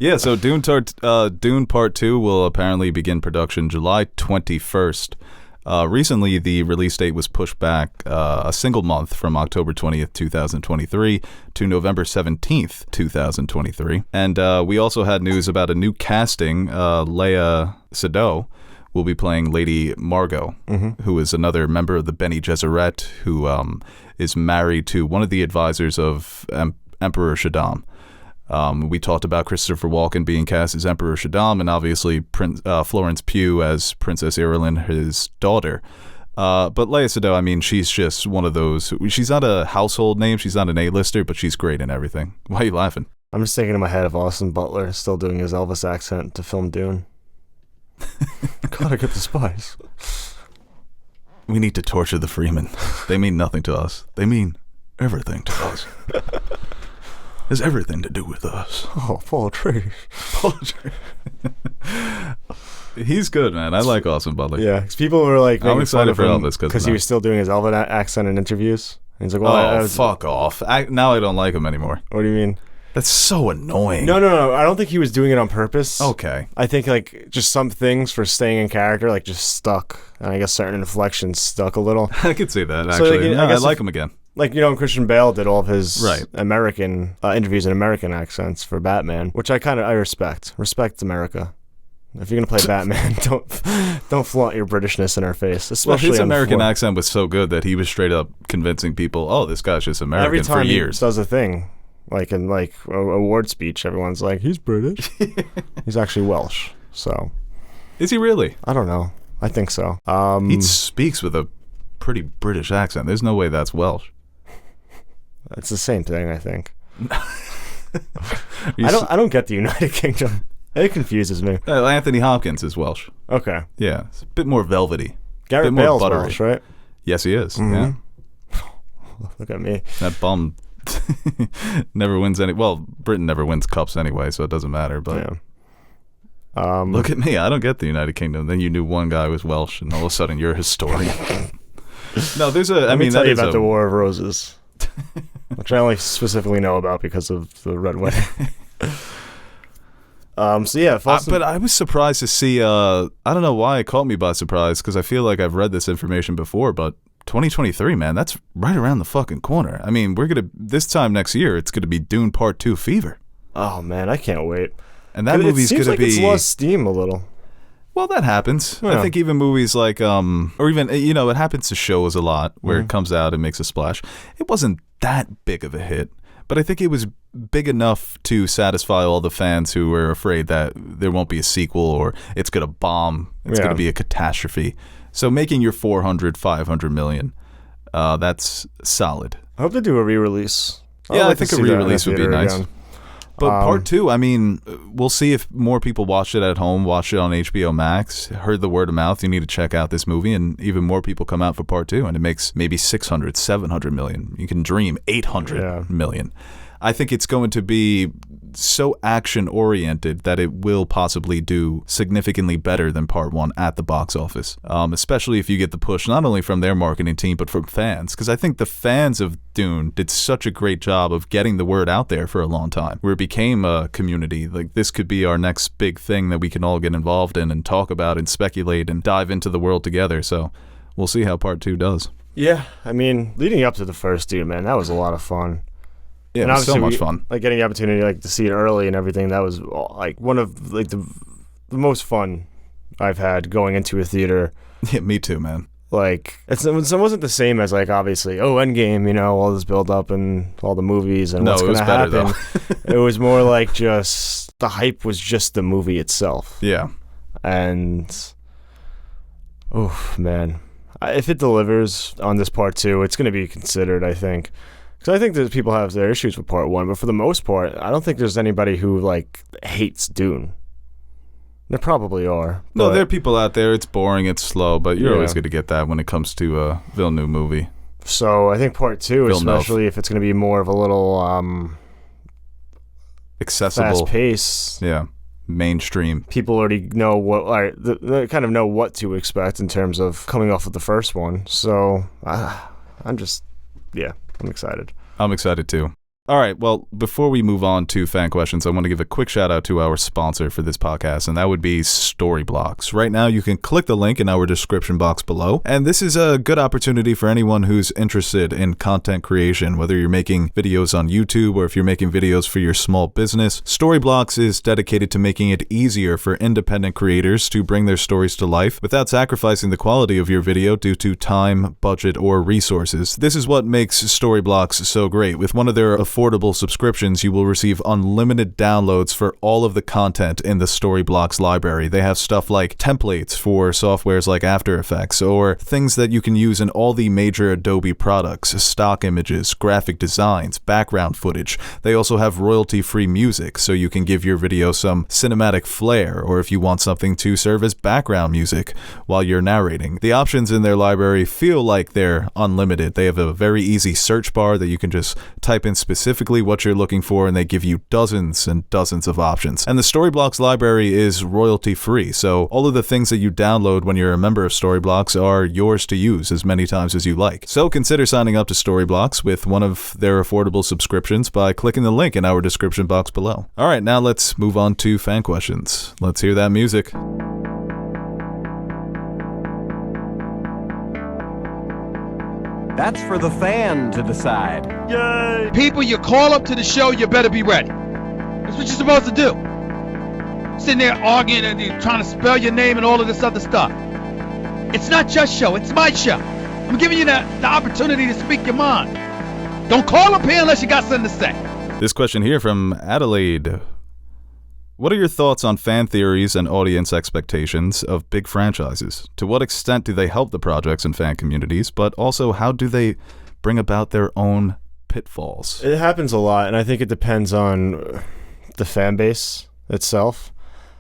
Yeah, so Dune Part 2 will apparently begin production July 21st. Recently, the release date was pushed back a single month from October 20th, 2023 to November 17th, 2023. And we also had news about a new casting. Léa Seydoux will be playing Lady Margot, who is another member of the Bene Gesserit, who is married to one of the advisors of Emperor Shaddam. We talked about Christopher Walken being cast as Emperor Shaddam, and obviously Florence Pugh as Princess Irulan, his daughter. But Léa Seydoux, I mean, she's just one of those. She's not a household name. She's not an A-lister, but she's great in everything. Why are you laughing? I'm just thinking in my head of Austin Butler still doing his Elvis accent to film Dune. Gotta get the spice. We need to torture the Freemen. They mean nothing to us. They mean everything to us. Has everything to do with us. Oh, Paul Atreides. Paul Atreides. He's good, man. I like Austin Butler. Yeah, because people were like, I'm excited for Elvis because he was still doing his Elvis accent in interviews. And he's like, well, fuck off. Now I don't like him anymore. What do you mean? That's so annoying. No. I don't think he was doing it on purpose. Okay. I think like just some things for staying in character like just stuck. And I guess certain inflections stuck a little. I could see that, actually. So, I like him again. Like, Christian Bale did all of his right. American interviews in American accents for Batman, which I respect. Respect America. If you're gonna play Batman, don't flaunt your Britishness in our face. Especially his American accent was so good that he was straight up convincing people, "Oh, this guy's just American." Every time for years. He does a thing, like in a award speech, everyone's like, "He's British." He's actually Welsh. So, is he really? I don't know. I think so. He speaks with a pretty British accent. There's no way that's Welsh. It's the same thing, I think. I don't get the United Kingdom. It confuses me. Anthony Hopkins is Welsh. Okay. Yeah, it's a bit more velvety. Garrett Bale's Welsh, right? Yes, he is. Mm-hmm. Yeah. Look at me. That bum never wins any. Well, Britain never wins cups anyway, so it doesn't matter. But look at me. I don't get the United Kingdom. Then you knew one guy was Welsh, and all of a sudden you're a historian. No, there's a. Let me tell you about the War of Roses, which I only specifically know about because of the Red Wedding. So yeah, but I was surprised to see. I don't know why it caught me by surprise because I feel like I've read this information before, but 2023, man, that's right around the fucking corner. I mean, this time next year, it's gonna be Dune Part 2 fever. Oh man, I can't wait. And that movie's gonna be. It's lost steam a little. Well, that happens. Yeah. I think even movies like, or even it happens to shows a lot where it comes out and makes a splash. It wasn't that big of a hit. But I think it was big enough to satisfy all the fans who were afraid that there won't be a sequel or it's going to bomb. It's going to be a catastrophe. So making your 400, 500 million, that's solid. I hope they do a re-release. I think a re-release would be nice. Again. But Part 2, I mean, we'll see if more people watched it at home, watched it on HBO Max, heard the word of mouth, you need to check out this movie, and even more people come out for Part 2, and it makes maybe 600, 700 million. You can dream 800 million. I think it's going to be so action-oriented that it will possibly do significantly better than Part 1 at the box office, especially if you get the push not only from their marketing team, but from fans, because I think the fans of Dune did such a great job of getting the word out there for a long time, where it became a community. Like, this could be our next big thing that we can all get involved in and talk about and speculate and dive into the world together, so we'll see how Part 2 does. Yeah, I mean, leading up to the first Dune, man, that was a lot of fun. Yeah, it was so much fun. Like getting the opportunity to see it early and everything, that was like one of like the most fun I've had going into a theater. Yeah, me too, man. Like it wasn't the same as like obviously Endgame, all this build up and all the movies and what's going to happen. It was more like just the hype was just the movie itself. Yeah, and oh man, if it delivers on this Part 2, it's going to be considered, I think. Because I think that people have their issues with Part 1, but for the most part, I don't think there's anybody who, hates Dune. There probably are. No, there are people out there. It's boring, it's slow, but you're always going to get that when it comes to a Villeneuve movie. So I think Part 2, especially if it's going to be more of a little accessible, fast-paced. Yeah, mainstream. People already know they kind of know what to expect in terms of coming off of the first one. So I'm excited. I'm excited too. All right, well, before we move on to fan questions, I want to give a quick shout out to our sponsor for this podcast, and that would be Storyblocks. Right now, you can click the link in our description box below, and this is a good opportunity for anyone who's interested in content creation, whether you're making videos on YouTube or if you're making videos for your small business. Storyblocks is dedicated to making it easier for independent creators to bring their stories to life without sacrificing the quality of your video due to time, budget, or resources. This is what makes Storyblocks so great. With one of their affordable subscriptions, you will receive unlimited downloads for all of the content in the Storyblocks library. They have stuff like templates for softwares like After Effects, or things that you can use in all the major Adobe products, stock images, graphic designs, background footage. They also have royalty-free music, so you can give your video some cinematic flair, or if you want something to serve as background music while you're narrating. The options in their library feel like they're unlimited. They have a very easy search bar that you can just type in specifically what you're looking for, and they give you dozens and dozens of options. And the Storyblocks library is royalty-free, so all of the things that you download when you're a member of Storyblocks are yours to use as many times as you like. So consider signing up to Storyblocks with one of their affordable subscriptions by clicking the link in our description box below. Alright, now let's move on to fan questions. Let's hear that music. That's for the fan to decide. Yay! People, you call up to the show, you better be ready. That's what you're supposed to do. Sitting there arguing and you're trying to spell your name and all of this other stuff. It's not your show, it's my show. I'm giving you the opportunity to speak your mind. Don't call up here unless you got something to say. This question here from Adelaide. What are your thoughts on fan theories and audience expectations of big franchises? To what extent do they help the projects and fan communities, but also how do they bring about their own pitfalls? It happens a lot, and I think it depends on the fan base itself.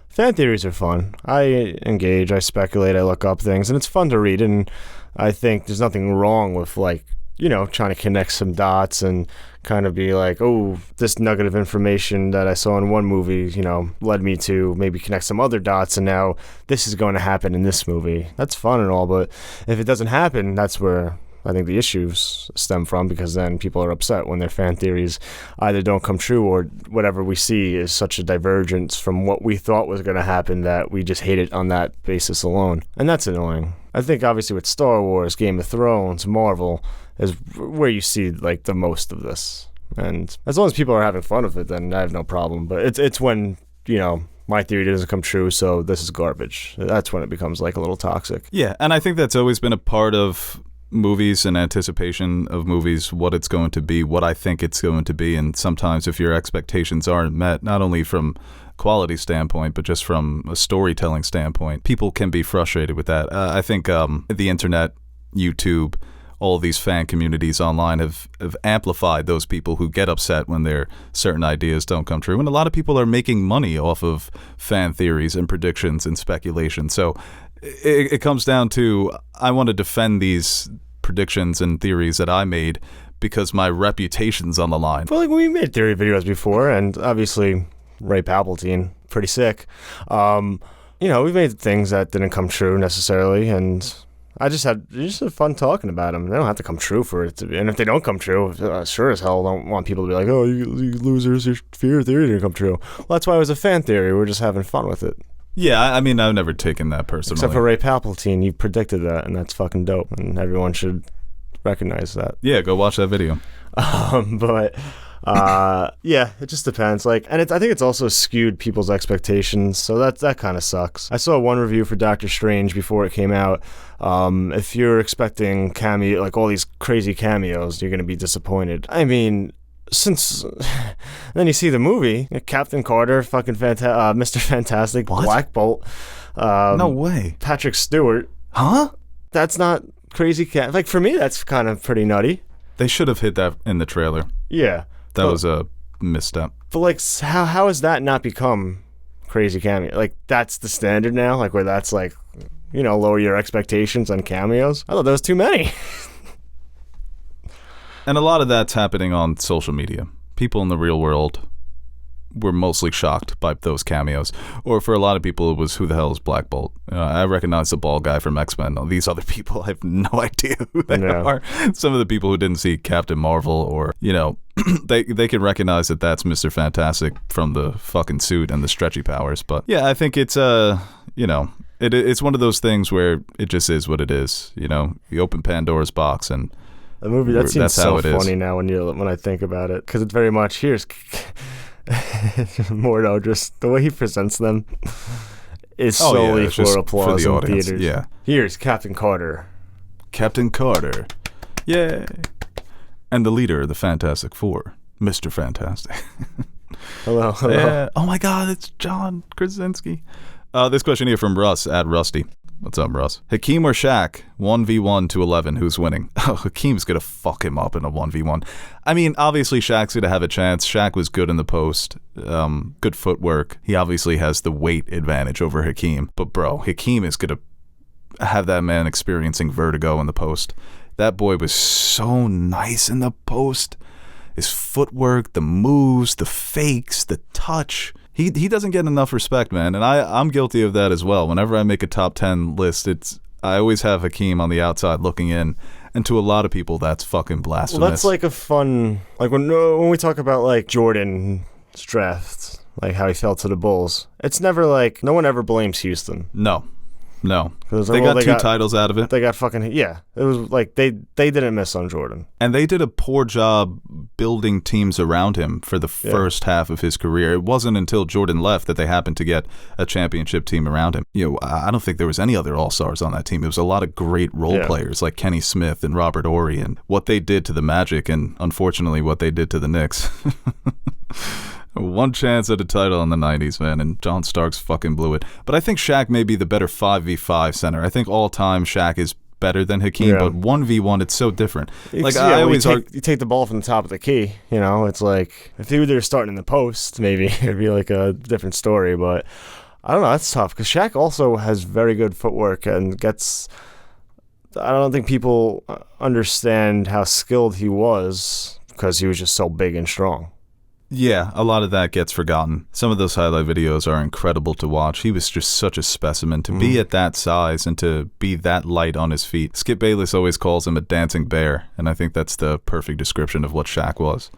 Fan theories are fun. I engage, I speculate, I look up things, and it's fun to read, and I think there's nothing wrong with, like, you know, trying to connect some dots and kind of be like, oh, this nugget of information that I saw in one movie, you know, led me to maybe connect some other dots, and now this is going to happen in this movie. That's fun and all, but if it doesn't happen, that's where I think the issues stem from, because then people are upset when their fan theories either don't come true or whatever we see is such a divergence from what we thought was going to happen that we just hate it on that basis alone. And that's annoying. I think obviously with Star Wars, Game of Thrones, Marvel is where you see like the most of this. And as long as people are having fun with it, then I have no problem. But it's when, you know, my theory doesn't come true, so this is garbage. That's when it becomes like a little toxic. Yeah, and I think that's always been a part of movies and anticipation of movies, what it's going to be, what I think it's going to be. And sometimes if your expectations aren't met, not only from quality standpoint, but just from a storytelling standpoint, people can be frustrated with that. I think the internet, YouTube, all of these fan communities online have amplified those people who get upset when their certain ideas don't come true. And a lot of people are making money off of fan theories and predictions and speculation. So it comes down to, I want to defend these predictions and theories that I made because my reputation's on the line. Well, like, we made theory videos before, and obviously Ray Palpatine, pretty sick. You know, we've made things that didn't come true necessarily, and I just had fun talking about them. They don't have to come true for it to be. And if they don't come true, sure as hell don't want people to be like, oh, you losers, your theory didn't come true. Well, that's why it was a fan theory. We're just having fun with it. Yeah, I mean, I've never taken that personally. Except for Ray Palpatine, you predicted that, and that's fucking dope, and everyone should recognize that. Yeah, go watch that video. Yeah, it just depends. Like, and I think it's also skewed people's expectations, so that kind of sucks. I saw one review for Doctor Strange before it came out. If you're expecting like all these crazy cameos, you're gonna be disappointed. I mean, since then you see the movie, Captain Carter, fucking Mr. Fantastic, what? Black Bolt. No way. Patrick Stewart. Huh? That's not crazy. Like, for me, that's kind of pretty nutty. They should have hit that in the trailer. Yeah. That was a misstep. But, like, how has that not become crazy cameo? Like, that's the standard now? Like, where that's, like, you know, lower your expectations on cameos? I thought there was too many. And a lot of that's happening on social media. People in the real world were mostly shocked by those cameos. Or for a lot of people, it was, who the hell is Black Bolt? I recognize the bald guy from X-Men. These other people, I have no idea who they are. Some of the people who didn't see Captain Marvel, or, you know, they can recognize that that's Mr. Fantastic from the fucking suit and the stretchy powers. But yeah, I think it's, you know, it's one of those things where it just is what it is. You know, you open Pandora's box and the movie, that seems so funny now when I think about it, because it's very much, here's Mordo, just the way he presents them is solely for applause in theaters. Yeah. Here's Captain Carter. Captain Carter. Yay. And the leader of the Fantastic Four. Mr. Fantastic. Hello. Yeah. Oh my God, it's John Krasinski. This question here from Russ at Rusty. What's up, Russ? Hakeem or Shaq? 1v1 to 11. Who's winning? Oh, Hakeem's gonna fuck him up in a 1v1. I mean, obviously Shaq's gonna have a chance. Shaq was good in the post. Good footwork. He obviously has the weight advantage over Hakeem. But bro, Hakeem is gonna have that man experiencing vertigo in the post. That boy was so nice in the post. His footwork, the moves, the fakes, the touch. He doesn't get enough respect, man, and I'm guilty of that as well. Whenever I make a top 10 list, I always have Hakeem on the outside looking in, and to a lot of people, that's fucking blasphemous. Well, that's like a fun, like when we talk about like Jordan's draft, like how he fell to the Bulls. It's never like, no one ever blames Houston. No. They got two titles out of it. They got fucking, yeah. It was like they didn't miss on Jordan. And they did a poor job building teams around him for the first half of his career. It wasn't until Jordan left that they happened to get a championship team around him. You know, I don't think there was any other all-stars on that team. It was a lot of great role players like Kenny Smith and Robert Horry, and what they did to the Magic and, unfortunately, what they did to the Knicks. One chance at a title in the 90s, man, and John Starks fucking blew it. But I think Shaq may be the better 5v5 center. I think all-time Shaq is better than Hakeem, but 1v1, it's so different. Like, I always you take the ball from the top of the key, you know, it's like, if they were starting in the post, maybe it'd be like a different story, but I don't know, that's tough, because Shaq also has very good footwork and I don't think people understand how skilled he was, because he was just so big and strong. Yeah, a lot of that gets forgotten. Some of those highlight videos are incredible to watch. He was just such a specimen. To be at that size and to be that light on his feet. Skip Bayless always calls him a dancing bear, and I think that's the perfect description of what Shaq was.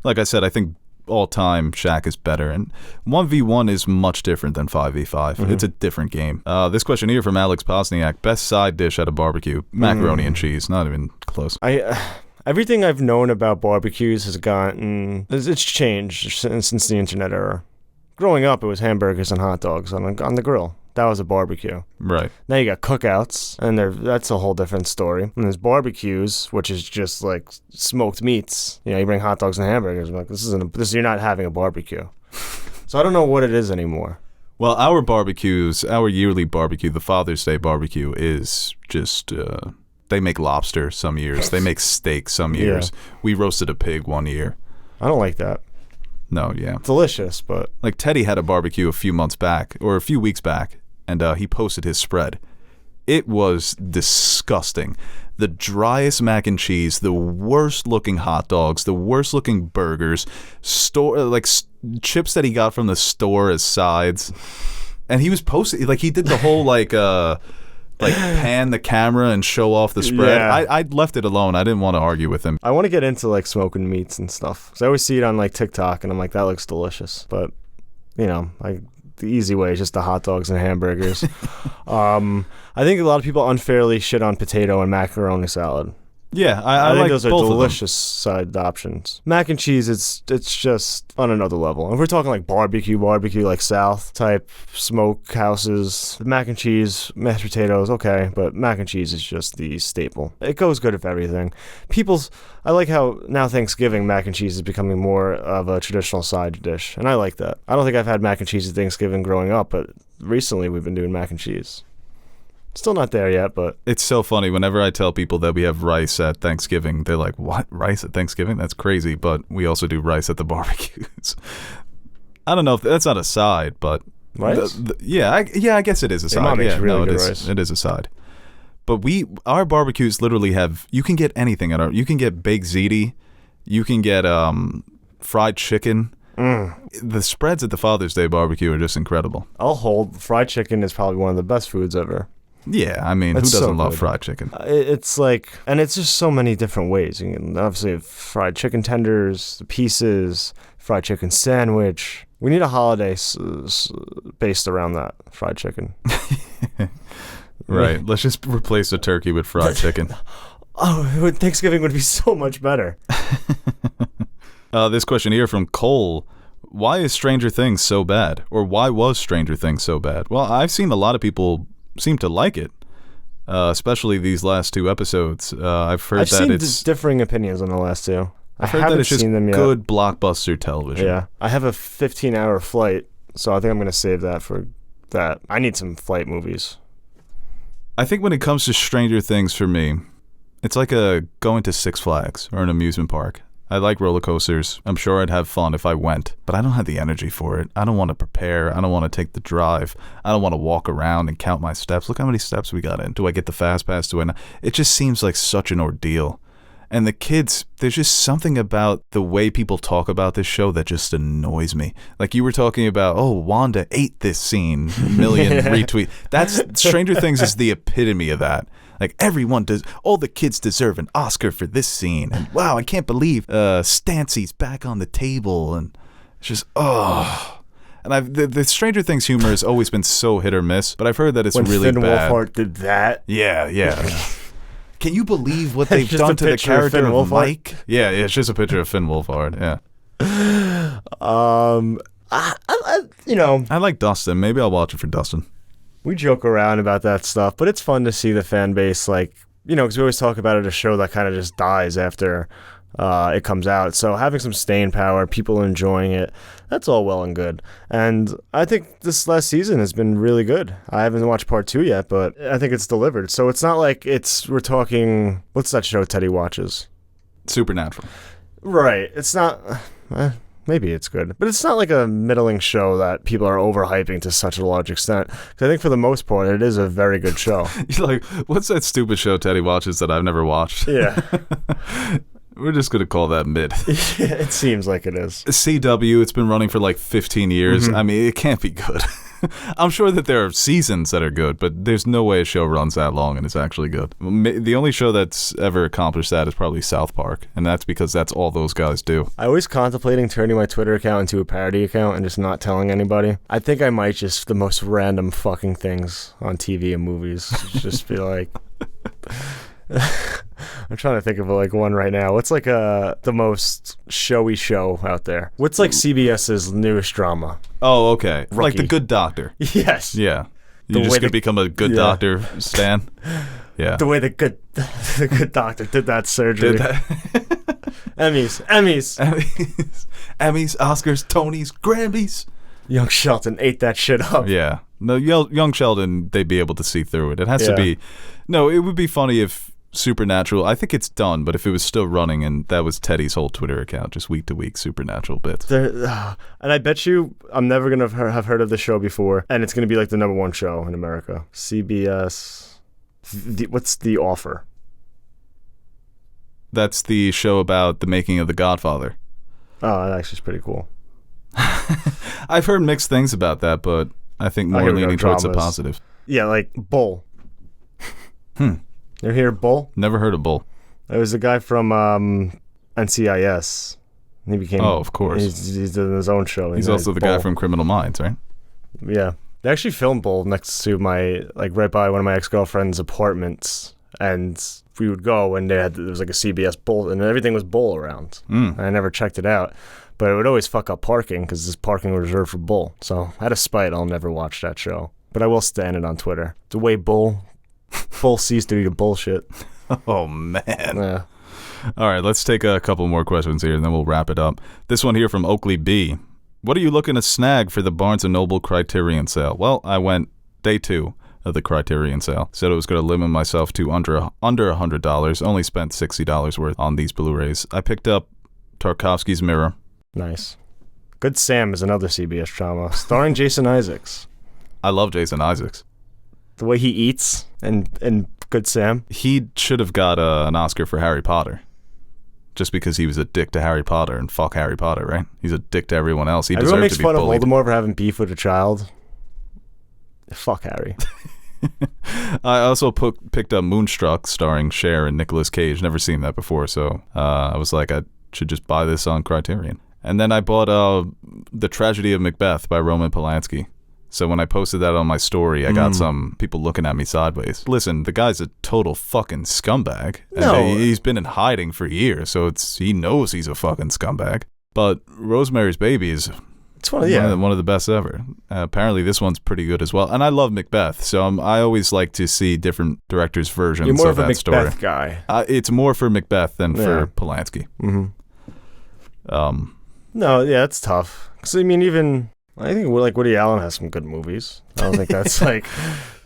Like I said, I think all-time Shaq is better, and 1v1 is much different than 5v5. It's a different game. This question here from Alex Posniak. Best side dish at a barbecue? Macaroni and cheese. Not even close. Everything I've known about barbecues it's changed since the internet era. Growing up, it was hamburgers and hot dogs on the grill. That was a barbecue. Right. Now you got cookouts, and that's a whole different story. And there's barbecues, which is just like smoked meats. You know, you bring hot dogs and hamburgers. Like, you're not having a barbecue. So I don't know what it is anymore. Well, our barbecues, our yearly barbecue, the Father's Day barbecue, is just... They make lobster some years. They make steak some years. Yeah. We roasted a pig one year. I don't like that. No, yeah. Delicious, but... Like, Teddy had a barbecue a few weeks back, and he posted his spread. It was disgusting. The driest mac and cheese, the worst-looking hot dogs, the worst-looking burgers, chips that he got from the store as sides. And he was posting... Like, he did the whole, pan the camera and show off the spread. Yeah. I left it alone. I didn't want to argue with him. I want to get into like smoking meats and stuff. So I always see it on like TikTok and I'm like, that looks delicious. But, you know, the easy way is just the hot dogs and hamburgers. I think a lot of people unfairly shit on potato and macaroni salad. Yeah, I think like those are both delicious side options. Mac and cheese, it's just on another level. If we're talking like barbecue like South type smoke houses, mac and cheese, mashed potatoes, okay, but mac and cheese is just the staple. It goes good with everything. I like how now Thanksgiving mac and cheese is becoming more of a traditional side dish, and I like that. I don't think I've had mac and cheese at Thanksgiving growing up, but recently we've been doing mac and cheese. Still not there yet, but... It's so funny. Whenever I tell people that we have rice at Thanksgiving, they're like, what? Rice at Thanksgiving? That's crazy, but we also do rice at the barbecues. I don't know if that's not a side, but... Rice? I guess it is a side. Mom makes really good rice. It is a side. But our barbecues literally have... You can get anything at our... You can get baked ziti. You can get fried chicken. The spreads at the Father's Day barbecue are just incredible. Fried chicken is probably one of the best foods ever. Yeah, I mean, who doesn't love fried chicken? It's like, and it's just so many different ways. You can obviously have fried chicken tenders, the pieces, fried chicken sandwich. We need a holiday based around that, fried chicken. Right, let's just replace the turkey with fried chicken. Oh, Thanksgiving would be so much better. This question here from Cole. Why is Stranger Things so bad? Or why was Stranger Things so bad? Well, I've seen a lot of people seem to like it, especially these last two episodes. I've seen differing opinions on the last two. I've heard that it's just good blockbuster television. Yeah. I have a 15-hour flight, so I think I'm going to save that for that. I need some flight movies. I think when it comes to Stranger Things for me, it's like going to Six Flags or an amusement park. I like roller coasters. I'm sure I'd have fun if I went, but I don't have the energy for it. I don't want to prepare. I don't want to take the drive. I don't want to walk around and count my steps. Look how many steps we got in. Do I get the fast pass? Do I not? It just seems like such an ordeal. And the kids, there's just something about the way people talk about this show that just annoys me. Like you were talking about, oh, Wanda ate this scene, million retweet. That's Stranger Things is the epitome of that. Like everyone does, all the kids deserve an Oscar for this scene. And wow, I can't believe Stancy's back on the table. And it's just, oh. And the Stranger Things humor has always been so hit or miss, but I've heard that it's really Finn bad. Wolfhard did that. Yeah. Can you believe what they've done to the character of Mike? Yeah, it's just a picture of Finn Wolfhard. Yeah. I like Dustin. Maybe I'll watch it for Dustin. We joke around about that stuff, but it's fun to see the fan base, like, because we always talk about it, a show that kind of just dies after it comes out. So having some staying power, people enjoying it, that's all well and good. And I think this last season has been really good. I haven't watched part 2 yet, but I think it's delivered. So it's not like we're talking, what's that show Teddy watches? Supernatural. Right. It's not... Maybe it's good, but it's not like a middling show that people are overhyping to such a large extent. Because I think for the most part, it is a very good show. You're like, what's that stupid show Teddy watches that I've never watched? Yeah. We're just going to call that mid. Yeah, it seems like it is. CW, it's been running for like 15 years. Mm-hmm. I mean, it can't be good. I'm sure that there are seasons that are good, but there's no way a show runs that long and it's actually good. The only show that's ever accomplished that is probably South Park, and that's because that's all those guys do. I was contemplating turning my Twitter account into a parody account and just not telling anybody. I think I might just the most random fucking things on TV and movies. Just be like... I'm trying to think of like one right now. What's like the most showy show out there? What's like CBS's newest drama? Oh, okay. Rookie. Like The Good Doctor. Yes. Yeah. You're just going to become a good doctor, Stan? Yeah. The way the good doctor did that surgery. Emmys, Oscars, Tonys, Grammys. Young Sheldon ate that shit up. Yeah. No, Young Sheldon, they'd be able to see through it. It has to be... No, it would be funny if Supernatural... I think it's done, but if it was still running and that was Teddy's whole Twitter account, just week to week Supernatural bits. And I bet you I'm never going to have heard of the show before, and it's going to be like the #1 show in America. CBS... what's The Offer? That's the show about the making of The Godfather. Oh, that actually is pretty cool. I've heard mixed things about that, but I think more leaning towards the positive. Yeah, like Bull. You hear Bull? Never heard of Bull. It was a guy from NCIS. He became... Oh, of course. He's in his own show. He's also the guy from Criminal Minds, right? Yeah. They actually filmed Bull next to right by one of my ex-girlfriend's apartments. And we would go and there was like a CBS Bull, and everything was Bull around. And I never checked it out. But it would always fuck up parking because this parking was reserved for Bull. So out of spite, I'll never watch that show. But I will stand it on Twitter. The way Bull sees through your bullshit. Oh, man. Yeah. All right, let's take a couple more questions here, and then we'll wrap it up. This one here from Oakley B. What are you looking to snag for the Barnes & Noble Criterion sale? Well, I went day 2 of the Criterion sale. Said I was going to limit myself to under $100. Only spent $60 worth on these Blu-rays. I picked up Tarkovsky's Mirror. Nice. Good Sam is another CBS drama, starring Jason Isaacs. I love Jason Isaacs. The way he eats and Good Sam. He should have got an Oscar for Harry Potter. Just because he was a dick to Harry Potter, and fuck Harry Potter, right? He's a dick to everyone else. He Everyone deserved to be bullied. Everyone makes fun of Voldemort for having beef with a child. Fuck Harry. I also picked up Moonstruck, starring Cher and Nicolas Cage. Never seen that before, so I was like, I should just buy this on Criterion. And then I bought The Tragedy of Macbeth by Roman Polanski. So when I posted that on my story, I got some people looking at me sideways. Listen, the guy's a total fucking scumbag. And he's been in hiding for years, so he knows he's a fucking scumbag. But Rosemary's Baby is one of the best ever. Apparently this one's pretty good as well. And I love Macbeth, so I always like to see different directors' versions of that story. You're more of a Macbeth guy. It's more for Macbeth than for Polanski. Mm-hmm. No, yeah, it's tough. Because, I mean, even... I think like Woody Allen has some good movies. I don't think that's like...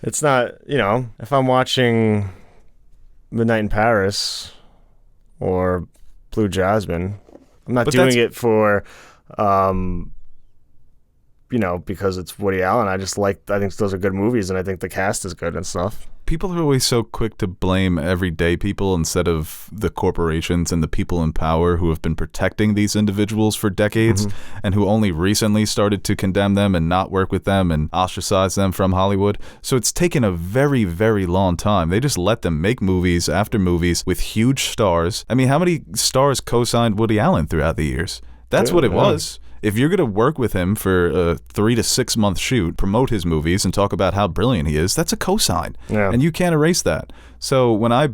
It's not, if I'm watching Midnight in Paris or Blue Jasmine, I'm not doing it for... because it's Woody Allen. I think those are good movies, and I think the cast is good and stuff. People are always so quick to blame everyday people instead of the corporations and the people in power who have been protecting these individuals for decades and who only recently started to condemn them and not work with them and ostracize them from Hollywood. So it's taken a very, very long time. They just let them make movies after movies with huge stars. I mean, how many stars co-signed Woody Allen throughout the years? That's what it was. If you're going to work with him for a 3 to 6 month shoot, promote his movies, and talk about how brilliant he is, that's a cosign. Yeah. And you can't erase that. So when I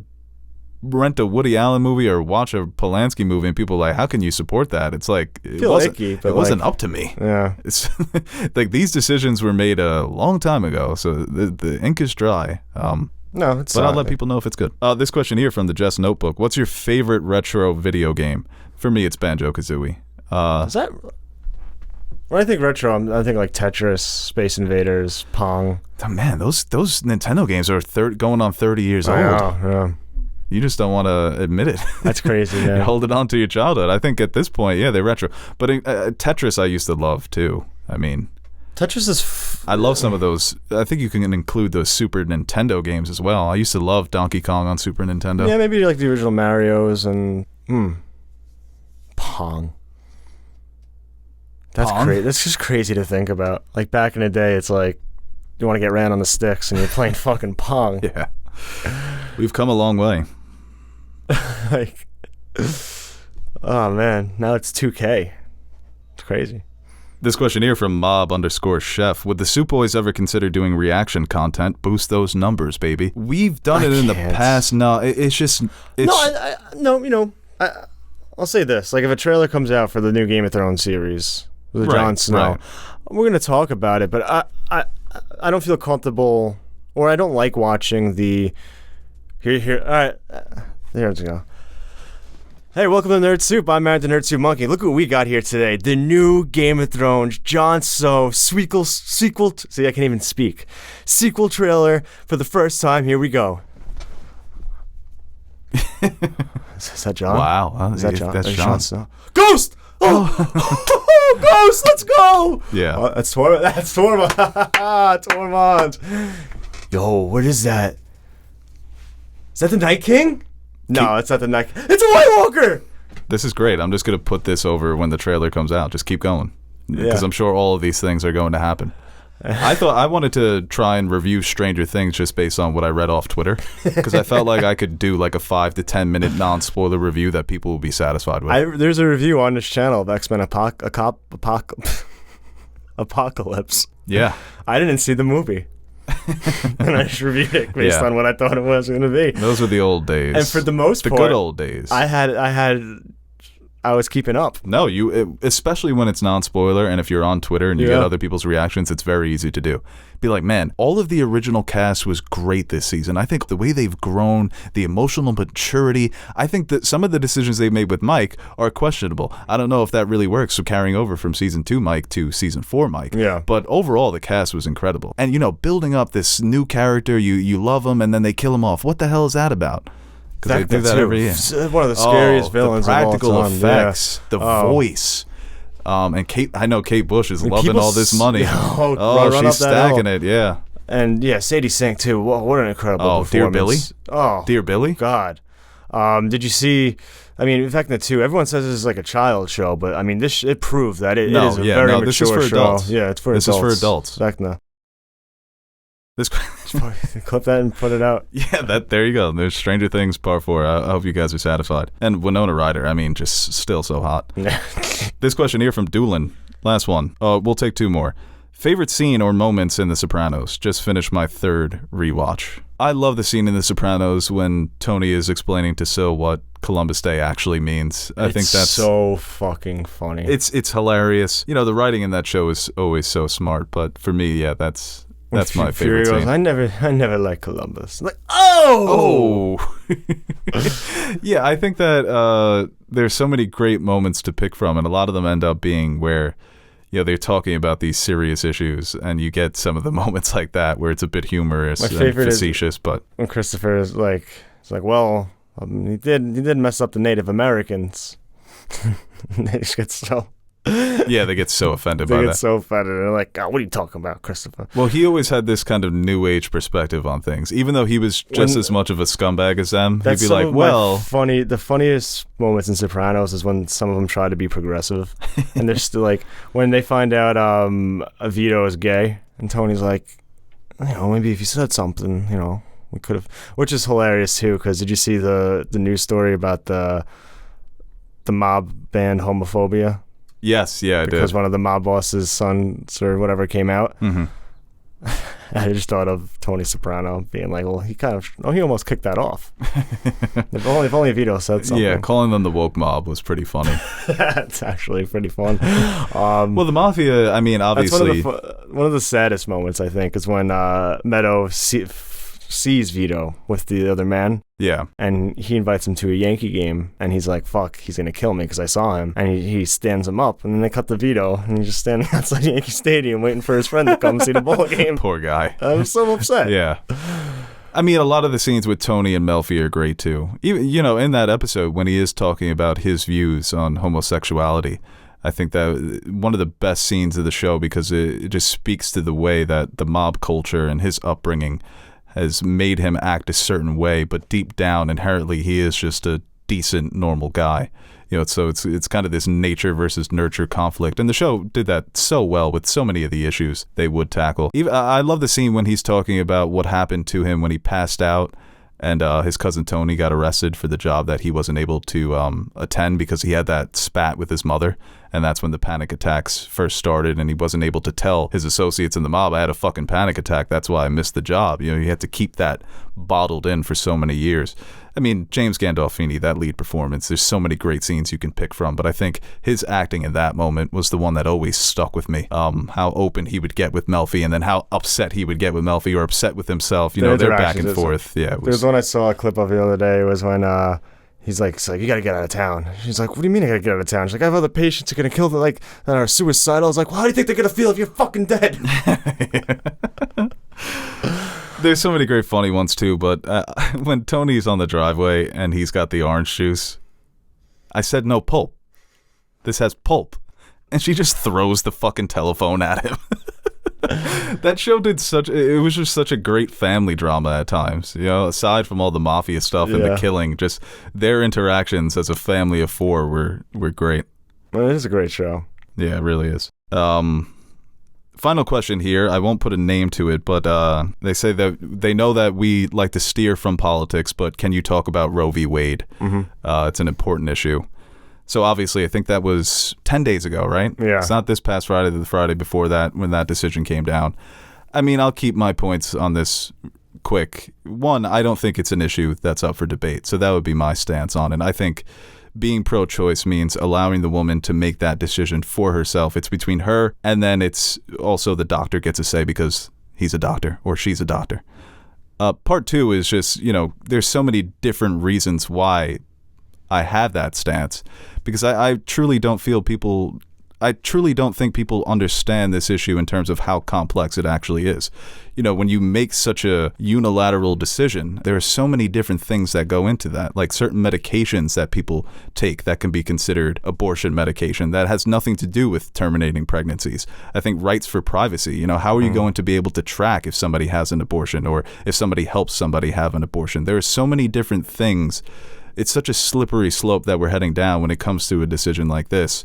rent a Woody Allen movie or watch a Polanski movie and people are like, how can you support that? It's like, it wasn't up to me. Yeah. It's like these decisions were made a long time ago, so the ink is dry. No, it's but not. I'll let people know if it's good. This question here from the Jess Notebook. What's your favorite retro video game? For me, it's Banjo-Kazooie. Is that... When I think retro, I think like Tetris, Space Invaders, Pong. Oh, man, those Nintendo games are going on 30 years old. Yeah. You just don't want to admit it. That's crazy, man. You hold it on to your childhood. I think at this point, yeah, they're retro. But Tetris I used to love, too. I mean... Tetris is... I love some of those. I think you can include those Super Nintendo games as well. I used to love Donkey Kong on Super Nintendo. Yeah, maybe like the original Marios and... Pong. That's crazy. That's just crazy to think about. Like back in the day, it's like you want to get ran on the sticks and you're playing fucking Pong. Yeah. We've come a long way. Like, oh man, now it's 2K. It's crazy. This question here from Mob_Chef. Would the Soup Boys ever consider doing reaction content? Boost those numbers, baby. We've done it in the past. No, it's just... I'll say this. Like if a trailer comes out for the new Game of Thrones series... with Jon Snow. Right. We're going to talk about it, but I don't feel comfortable, or I don't like watching the... Here, all right. There we go. Hey, welcome to Nerd Soup. I'm Matt the Nerd Soup Monkey. Look what we got here today. The new Game of Thrones, Jon Snow sequel... See, I can't even speak. Sequel trailer for the first time. Here we go. Is that Jon? Wow. Is that Jon? That's Jon Snow. Ghost! Oh, Ghost, let's go! Yeah. That's Tormund. Tormund. Yo, what is that? Is that the Night King? No, it's not the Night King. It's a White Walker! This is great. I'm just going to put this over when the trailer comes out. Just keep going. Because I'm sure all of these things are going to happen. I wanted to try and review Stranger Things just based on what I read off Twitter, because I felt like I could do like a 5 to 10 minute non-spoiler review that people will be satisfied with. There's a review on this channel of X-Men Apocalypse. Yeah. I didn't see the movie. And I just reviewed it based on what I thought it was going to be. Those were the old days. And for the most part, the good old days. I was keeping up. No, especially when it's non-spoiler, and if you're on Twitter and you get other people's reactions, it's very easy to do. Be like, man, all of the original cast was great this season. I think the way they've grown, the emotional maturity, I think that some of the decisions they've made with Mike are questionable. I don't know if that really works, so carrying over from season 2 Mike to season 4 Mike. Yeah. But overall, the cast was incredible. And, building up this new character, you love him, and then they kill him off. What the hell is that about? Because they do that every year. One of the scariest villains the practical of all time. effects, the voice. And Kate, I know Kate Bush is loving all this money. She's stacking it, yeah. And Sadie Sink too. What an incredible performance. Dear Billy. Dear Billy. God. Did you see? I mean, in fact, too, everyone says this is like a child show, but I mean, it proved that it is a very mature this is for show. Adults. Yeah, it's for adults. This is for adults. Vecna. This clip that and put it out. Yeah, there you go. There's Stranger Things Part 4. I hope you guys are satisfied. And Winona Ryder, I mean, just still so hot. This question here from Doolin. Last one. We'll take 2 more. Favorite scene or moments in The Sopranos? Just finished my 3rd rewatch. I love the scene in The Sopranos when Tony is explaining to Sil what Columbus Day actually means. I think that's so fucking funny. It's hilarious. The writing in that show is always so smart, but for me, that's That's my Fury favorite goes, scene. I never liked Columbus. Like, oh! Yeah, I think that there's so many great moments to pick from, and a lot of them end up being where, you know, they're talking about these serious issues, and you get some of the moments like that where it's a bit humorous and facetious. But when Christopher is like, it's like, well, he did mess up the Native Americans. They just get so. Yeah, they get so offended by They that. get so offended. They're like, God, what are you talking about, Christopher? Well, he always had this kind of new age perspective on things. Even though he was just as much of a scumbag as them, he'd be like, well... The funniest moments in Sopranos is when some of them try to be progressive. And they're still like, when they find out Vito is gay, and Tony's like, you know, maybe if you said something, you know, we could have... Which is hilarious, too, because did you see the news story about the mob band homophobia? Yes, yeah, I did. Because one of the mob boss's sons or whatever came out. Mm-hmm. I just thought of Tony Soprano being like, well, he almost kicked that off. if only Vito said something. Yeah, calling them the woke mob was pretty funny. That's actually pretty fun. Well, the mafia, I mean, obviously... That's one of the saddest moments, I think, is when Meadow sees Vito with the other man. Yeah. And he invites him to a Yankee game, and he's like, fuck, he's going to kill me because I saw him. And he stands him up, and then they cut the Vito, and he's just standing outside Yankee Stadium waiting for his friend to come see the ball game. Poor guy. I'm so upset. Yeah. I mean, a lot of the scenes with Tony and Melfi are great, too. Even, you know, in that episode, when he is talking about his views on homosexuality, I think that one of the best scenes of the show, because it just speaks to the way that the mob culture and his upbringing has made him act a certain way, but deep down, inherently, he is just a decent, normal guy. You know, so it's kind of this nature versus nurture conflict, and the show did that so well with so many of the issues they would tackle. Even I love the scene when he's talking about what happened to him when he passed out, and his cousin Tony got arrested for the job that he wasn't able to attend because he had that spat with his mother. And that's when the panic attacks first started, and he wasn't able to tell his associates in the mob, I had a fucking panic attack, that's why I missed the job. You know, you had to keep that bottled in for so many years. I mean, James Gandolfini, that lead performance, there's so many great scenes you can pick from, but I think his acting in that moment was the one that always stuck with me. How open he would get with Melfi, and then how upset he would get with Melfi, or upset with himself. You know, they're back and forth. Yeah, there's one I saw a clip of the other day, was when... He's like, you gotta get out of town. She's like, what do you mean I gotta get out of town? She's like, I have other patients who are gonna kill them, like, that are suicidal. I was like, well, how do you think they're gonna feel if you're fucking dead? There's so many great funny ones too, but when Tony's on the driveway and he's got the orange juice, I said no pulp. This has pulp. And she just throws the fucking telephone at him. That show it was just such a great family drama at times, you know, aside from all the mafia stuff and the killing, just their interactions as a family of four were great. Well, it is a great show. Yeah, it really is. Final question here. I won't put a name to it, but they say that they know that we like to steer from politics, but can you talk about Roe v. Wade? Mm-hmm. It's an important issue. So obviously, I think that was 10 days ago, right? Yeah. It's not this past Friday, the Friday before that, when that decision came down. I mean, I'll keep my points on this quick. One, I don't think it's an issue that's up for debate. So that would be my stance on it. I think being pro-choice means allowing the woman to make that decision for herself. It's between her, and then it's also the doctor gets a say because he's a doctor or she's a doctor. Part two is just, you know, there's so many different reasons why I have that stance, because I truly don't think people understand this issue in terms of how complex it actually is. You know, when you make such a unilateral decision, there are so many different things that go into that, like certain medications that people take that can be considered abortion medication that has nothing to do with terminating pregnancies. I think rights for privacy, you know, how are you going to be able to track if somebody has an abortion or if somebody helps somebody have an abortion? There are so many different things. It's such a slippery slope that we're heading down when it comes to a decision like this.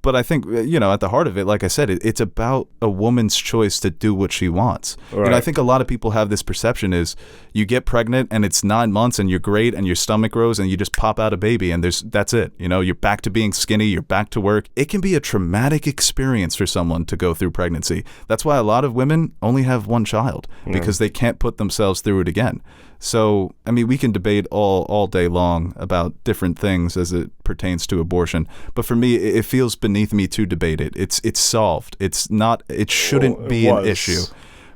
But I think, you know, at the heart of it, like I said, it's about a woman's choice to do what she wants. Right. And I think a lot of people have this perception is you get pregnant and it's 9 months and you're great and your stomach grows and you just pop out a baby and that's it. You know, you're back to being skinny, you're back to work. It can be a traumatic experience for someone to go through pregnancy. That's why a lot of women only have one child because they can't put themselves through it again. So, I mean, we can debate all day long about different things as it pertains to abortion. But for me, it feels beneath me to debate it. It's solved. It shouldn't be an issue.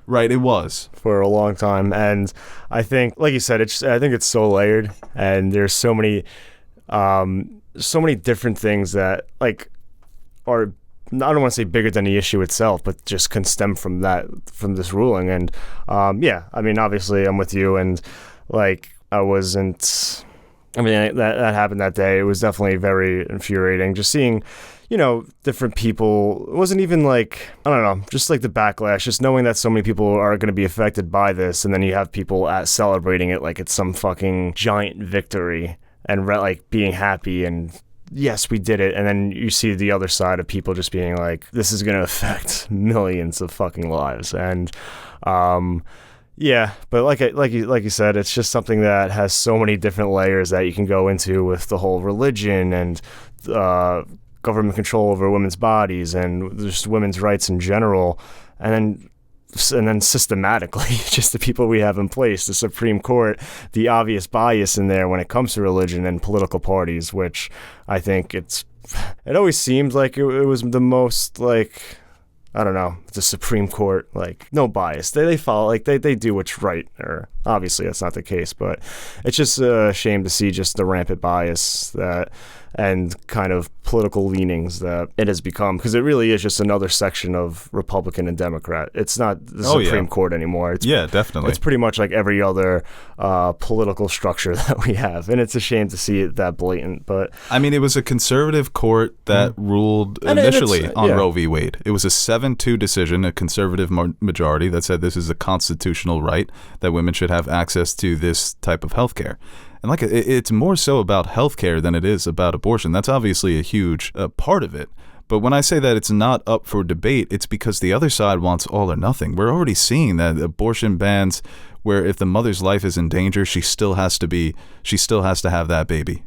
Right, it was. For a long time. And I think, like you said, I think it's so layered, and there's so many different things that like are, I don't want to say bigger than the issue itself, but just can stem from this ruling. And yeah, I mean, obviously I'm with you, and like that happened that day. It was definitely very infuriating just seeing, different people. It wasn't even like, I don't know, just like the backlash, just knowing that so many people are going to be affected by this, and then you have people celebrating it like it's some fucking giant victory and like being happy and yes, we did it. And then you see the other side of people just being like, this is going to affect millions of fucking lives. And yeah, but like you said, it's just something that has so many different layers that you can go into with the whole religion and government control over women's bodies and just women's rights in general, and then systematically just the people we have in place, the Supreme Court, the obvious bias in there when it comes to religion and political parties, which I think it always seemed like it was the most like, I don't know, the Supreme Court, like, no bias. They follow, like, they do what's right, or obviously that's not the case, but it's just a shame to see just the rampant bias and kind of political leanings that it has become, because it really is just another section of Republican and Democrat. It's not the Supreme Court anymore. Definitely. It's pretty much like every other political structure that we have, and it's a shame to see it that blatant. But I mean, it was a conservative court that ruled initially on Roe v. Wade. It was a 7-2 decision, a conservative majority that said this is a constitutional right, that women should have access to this type of health care. And like it's more so about healthcare than it is about abortion. That's obviously a huge part of it. But when I say that it's not up for debate, it's because the other side wants all or nothing. We're already seeing that abortion bans where if the mother's life is in danger, she still has to have that baby.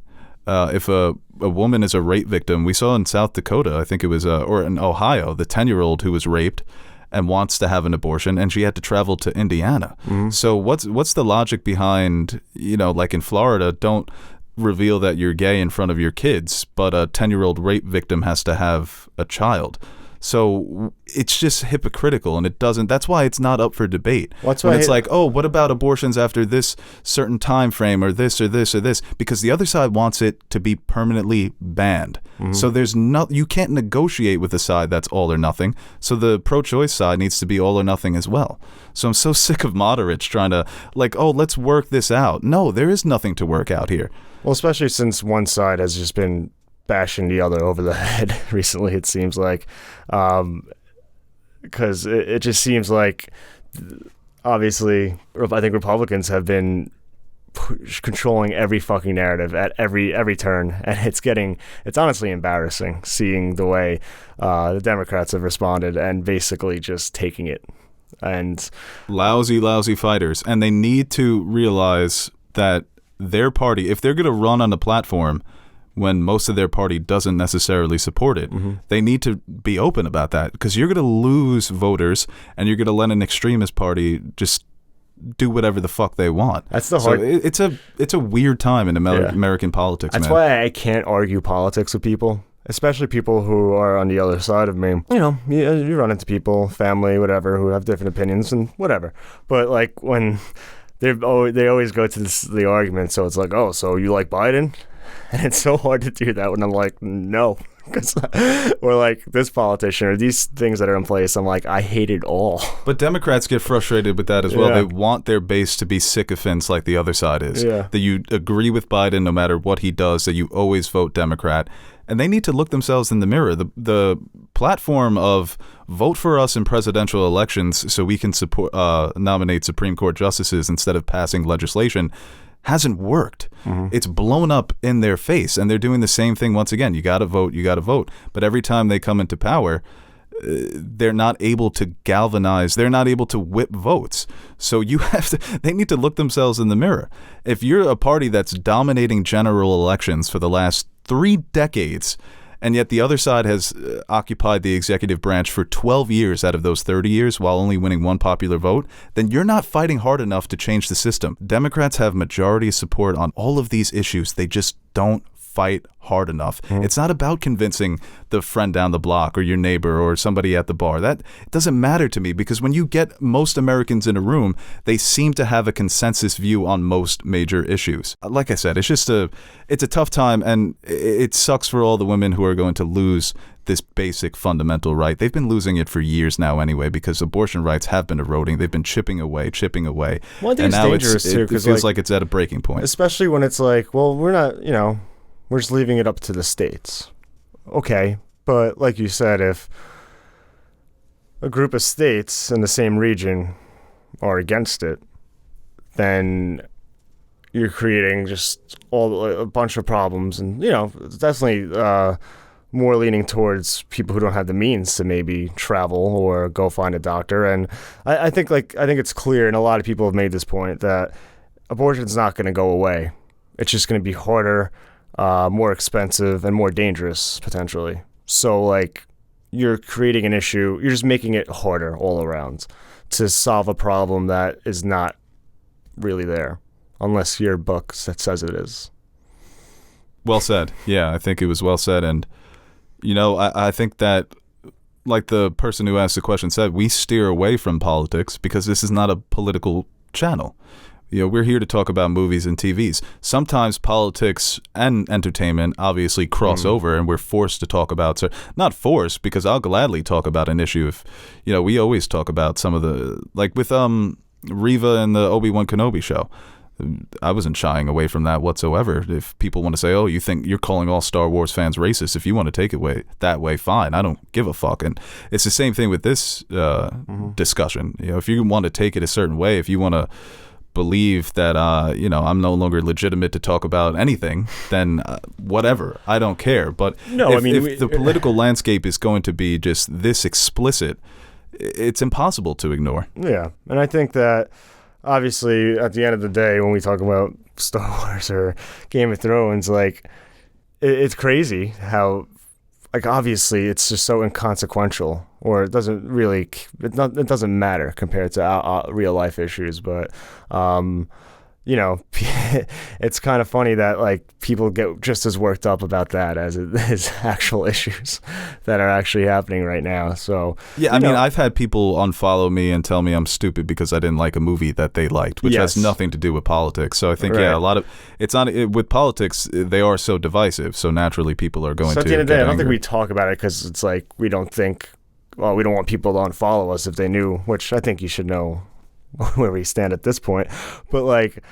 If a woman is a rape victim, we saw in South Dakota, I think it was, or in Ohio, the 10-year-old who was raped and wants to have an abortion, and she had to travel to Indiana. Mm-hmm. So what's the logic behind, like in Florida, don't reveal that you're gay in front of your kids, but a 10-year-old rape victim has to have a child? So it's just hypocritical, and that's why it's not up for debate. When it's like, oh, what about abortions after this certain time frame, or this or this or this? Because the other side wants it to be permanently banned. Mm-hmm. So you can't negotiate with a side that's all or nothing. So the pro-choice side needs to be all or nothing as well. So I'm so sick of moderates trying to like, oh, let's work this out. No, there is nothing to work out here. Well, especially since one side has just been bashing the other over the head recently, it seems like, because it just seems like, obviously, I think Republicans have been controlling every fucking narrative at every turn, and it's honestly embarrassing seeing the way the Democrats have responded and basically just taking it. And lousy fighters, and they need to realize that their party, if they're going to run on the platform when most of their party doesn't necessarily support it, mm-hmm. they need to be open about that, because you're going to lose voters and you're going to let an extremist party just do whatever the fuck they want. That's the hard. So it's a weird time in American politics. That's why I can't argue politics with people, especially people who are on the other side of me. You run into people, family, whatever, who have different opinions and whatever. But like when they always go to the argument, so it's like, oh, so you like Biden? And it's so hard to do that when I'm like, no. Or like this politician or these things that are in place, I'm like, I hate it all. But Democrats get frustrated with that as well. They want their base to be sycophants like the other side is. Yeah. That you agree with Biden no matter what he does, that you always vote Democrat. And they need to look themselves in the mirror. The platform of vote for us in presidential elections so we can nominate Supreme Court justices instead of passing legislation hasn't worked. Mm-hmm. It's blown up in their face, and they're doing the same thing once again. You got to vote. But every time they come into power, they're not able to galvanize. They're not able to whip votes. So they need to look themselves in the mirror. If you're a party that's dominating general elections for the last 3 decades, and yet the other side has occupied the executive branch for 12 years out of those 30 years while only winning 1 popular vote, then you're not fighting hard enough to change the system. Democrats have majority support on all of these issues. They just don't fight hard enough. It's not about convincing the friend down the block or your neighbor or somebody at the bar. That doesn't matter to me, because when you get most Americans in a room, they seem to have a consensus view on most major issues. Like I said, it's a tough time, and it sucks for all the women who are going to lose this basic fundamental right. They've been losing it for years now anyway, because abortion rights have been eroding. They've been chipping away. Well, I think and it's now dangerous too, it because feels like it's at a breaking point. especially when it's like, well, we're not, we're just leaving it up to the states. Okay, but like you said, if a group of states in the same region are against it, then you're creating just a bunch of problems, and it's definitely more leaning towards people who don't have the means to maybe travel or go find a doctor. And I think it's clear, and a lot of people have made this point, that abortion's not going to go away. It's just going to be harder, more expensive, and more dangerous potentially. So like, you're creating an issue. You're just making it harder all around to solve a problem that is not really there, unless your book that says it is. Well said. Yeah, I think it was well said. And I think that, like the person who asked the question said, we steer away from politics because this is not a political channel. We're here to talk about movies and TVs. Sometimes politics and entertainment obviously cross over, and we're forced to talk about, so not forced, because I'll gladly talk about an issue if, we always talk about some of the, like with Reva and the Obi-Wan Kenobi show. I wasn't shying away from that whatsoever. If people want to say, oh, you think you're calling all Star Wars fans racist, if you want to take it that way, fine. I don't give a fuck. And it's the same thing with this discussion. If you want to take it a certain way, if you want to believe that, I'm no longer legitimate to talk about anything, then whatever. I don't care. But if the political landscape is going to be just this explicit, it's impossible to ignore. Yeah. And I think that, obviously, at the end of the day, when we talk about Star Wars or Game of Thrones, like, it's crazy how, like, obviously it's just so inconsequential, or it doesn't really, it doesn't matter compared to real life issues. But, it's kind of funny that, like, people get just as worked up about that as it is actual issues that are actually happening right now. So yeah, I mean, I've had people unfollow me and tell me I'm stupid because I didn't like a movie that they liked, which has nothing to do with politics. So I think a lot of it's not with politics. They are so divisive, so naturally people are going to. At the end of the day, I don't angry. think we talk about it because it's like we don't want people to unfollow us if they knew, which I think you should know where we stand at this point. But like,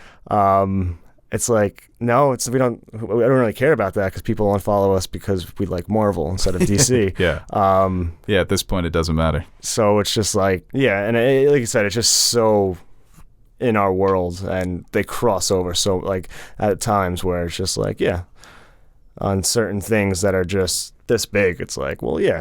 it's like, no, we don't really care about that because people unfollow us because we like Marvel instead of DC. At this point it doesn't matter. So it's just like, and like you said, it's just so in our world, and they cross over so, like, at times where it's just like, on certain things that are just this big, it's like, well, you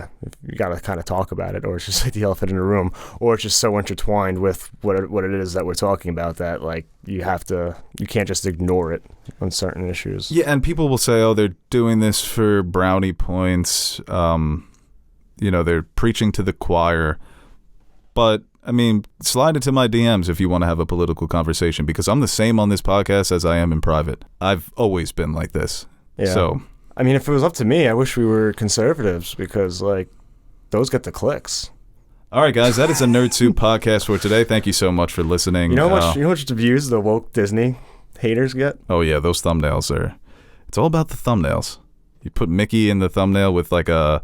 got to kind of talk about it, or it's just like the elephant in the room, or it's just so intertwined with what it is that we're talking about that, like, you can't just ignore it on certain issues. Yeah, and people will say, oh, they're doing this for brownie points. They're preaching to the choir. But, I mean, slide into my DMs if you want to have a political conversation, because I'm the same on this podcast as I am in private. I've always been like this. Yeah. So, I mean, if it was up to me, I wish we were conservatives, because, like, those get the clicks. All right, guys, that is a Nerd Soup podcast for today. Thank you so much for listening. You know how much views the woke Disney haters get? Oh yeah, those thumbnails it's all about the thumbnails. You put Mickey in the thumbnail with like the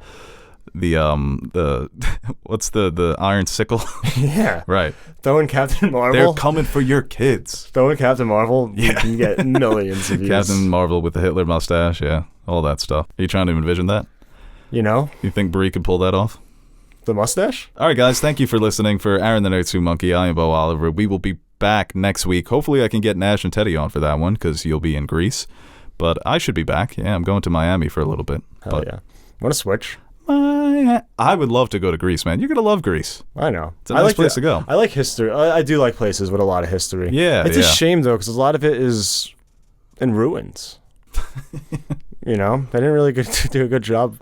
what's the iron sickle? Yeah. Right. Throwing Captain Marvel. They're coming for your kids. Throwing Captain Marvel, you can get millions of views. Captain Marvel with the Hitler mustache, all that stuff. Are you trying to envision that? You think Brie could pull that off? The mustache? All right, guys, thank you for listening. For Aaron the Nerd Soup Monkey, I am Bo Oliver. We will be back next week. Hopefully I can get Nash and Teddy on for that one, because you'll be in Greece. But I should be back. Yeah, I'm going to Miami for a little bit. Hell yeah. Want to switch? I would love to go to Greece, man. You're going to love Greece. I know. It's a nice place to go. I like history. I do like places with a lot of history. Yeah, It's a shame, though, because a lot of it is in ruins. They didn't really do a good job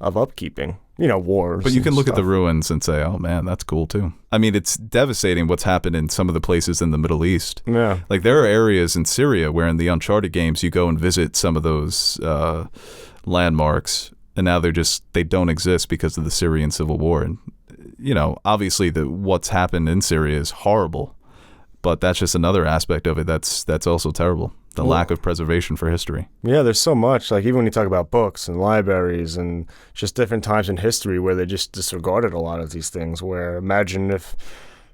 of upkeeping. wars. But you can and look at the stuff. ruins and say, oh man, that's cool too. I mean, it's devastating what's happened in some of the places in the Middle East. Yeah. Like there are areas in Syria where in the Uncharted games you go and visit some of those landmarks, and now they don't exist because of the Syrian civil war. And obviously what's happened in Syria is horrible, but that's just another aspect of it that's also terrible. The lack of preservation for history. Yeah, there's so much. Like, even when you talk about books and libraries and just different times in history where they just disregarded a lot of these things, where imagine if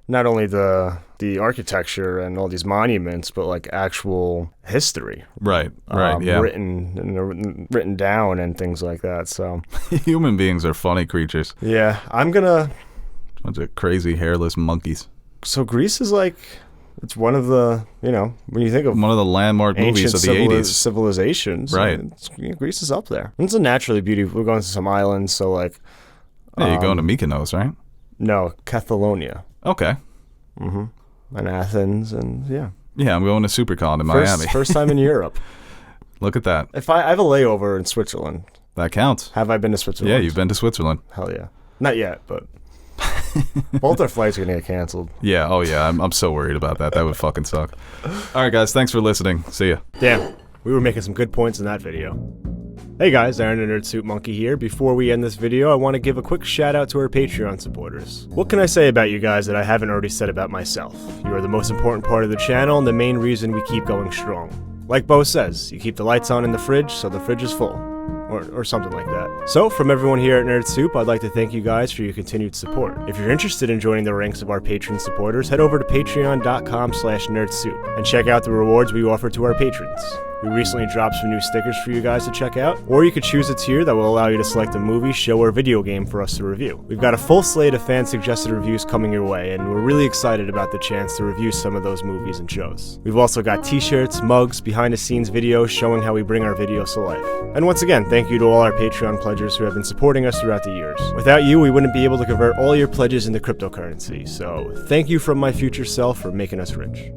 not only the architecture and all these monuments, but like actual history. Right, yeah. Written down and things like that. So Human beings are funny creatures. yeah, Bunch of crazy hairless monkeys. so Greece is like, it's one of the, when you think of One of the landmark movies of the 80s. civilizations. Right. Greece is up there. It's a naturally beautiful. We're going to some islands, so like. Yeah, you're going to Mykonos, right? No, Catalonia. Okay. And Athens, and yeah. Yeah, I'm going to SuperCon in Miami. First time in Europe. Look at that. If I have a layover in Switzerland. That counts. Have I been to Switzerland? Yeah, you've been to Switzerland. Hell yeah. Not yet, but. Both our flights are going to get canceled. Yeah, oh yeah, I'm so worried about that. That would fucking suck. All right, guys, thanks for listening. See ya. Damn, we were making some good points in that video. Hey guys, Aaron the Nerd Suit Monkey here. Before we end this video, I want to give a quick shout out to our Patreon supporters. What can I say about you guys that I haven't already said about myself? You are the most important part of the channel and the main reason we keep going strong. Like Bo says, you keep the lights on in the fridge so the fridge is full. Or something like that. So, from everyone here at Nerd Soup, I'd like to thank you guys for your continued support. If you're interested in joining the ranks of our patron supporters, head over to patreon.com/nerdsoup and check out the rewards we offer to our patrons. We recently dropped some new stickers for you guys to check out, or you could choose a tier that will allow you to select a movie, show, or video game for us to review. We've got a full slate of fan-suggested reviews coming your way, and we're really excited about the chance to review some of those movies and shows. We've also got t-shirts, mugs, behind-the-scenes videos showing how we bring our videos to life. And once again, thank you to all our Patreon pledgers who have been supporting us throughout the years. Without you, we wouldn't be able to convert all your pledges into cryptocurrency, so thank you from my future self for making us rich.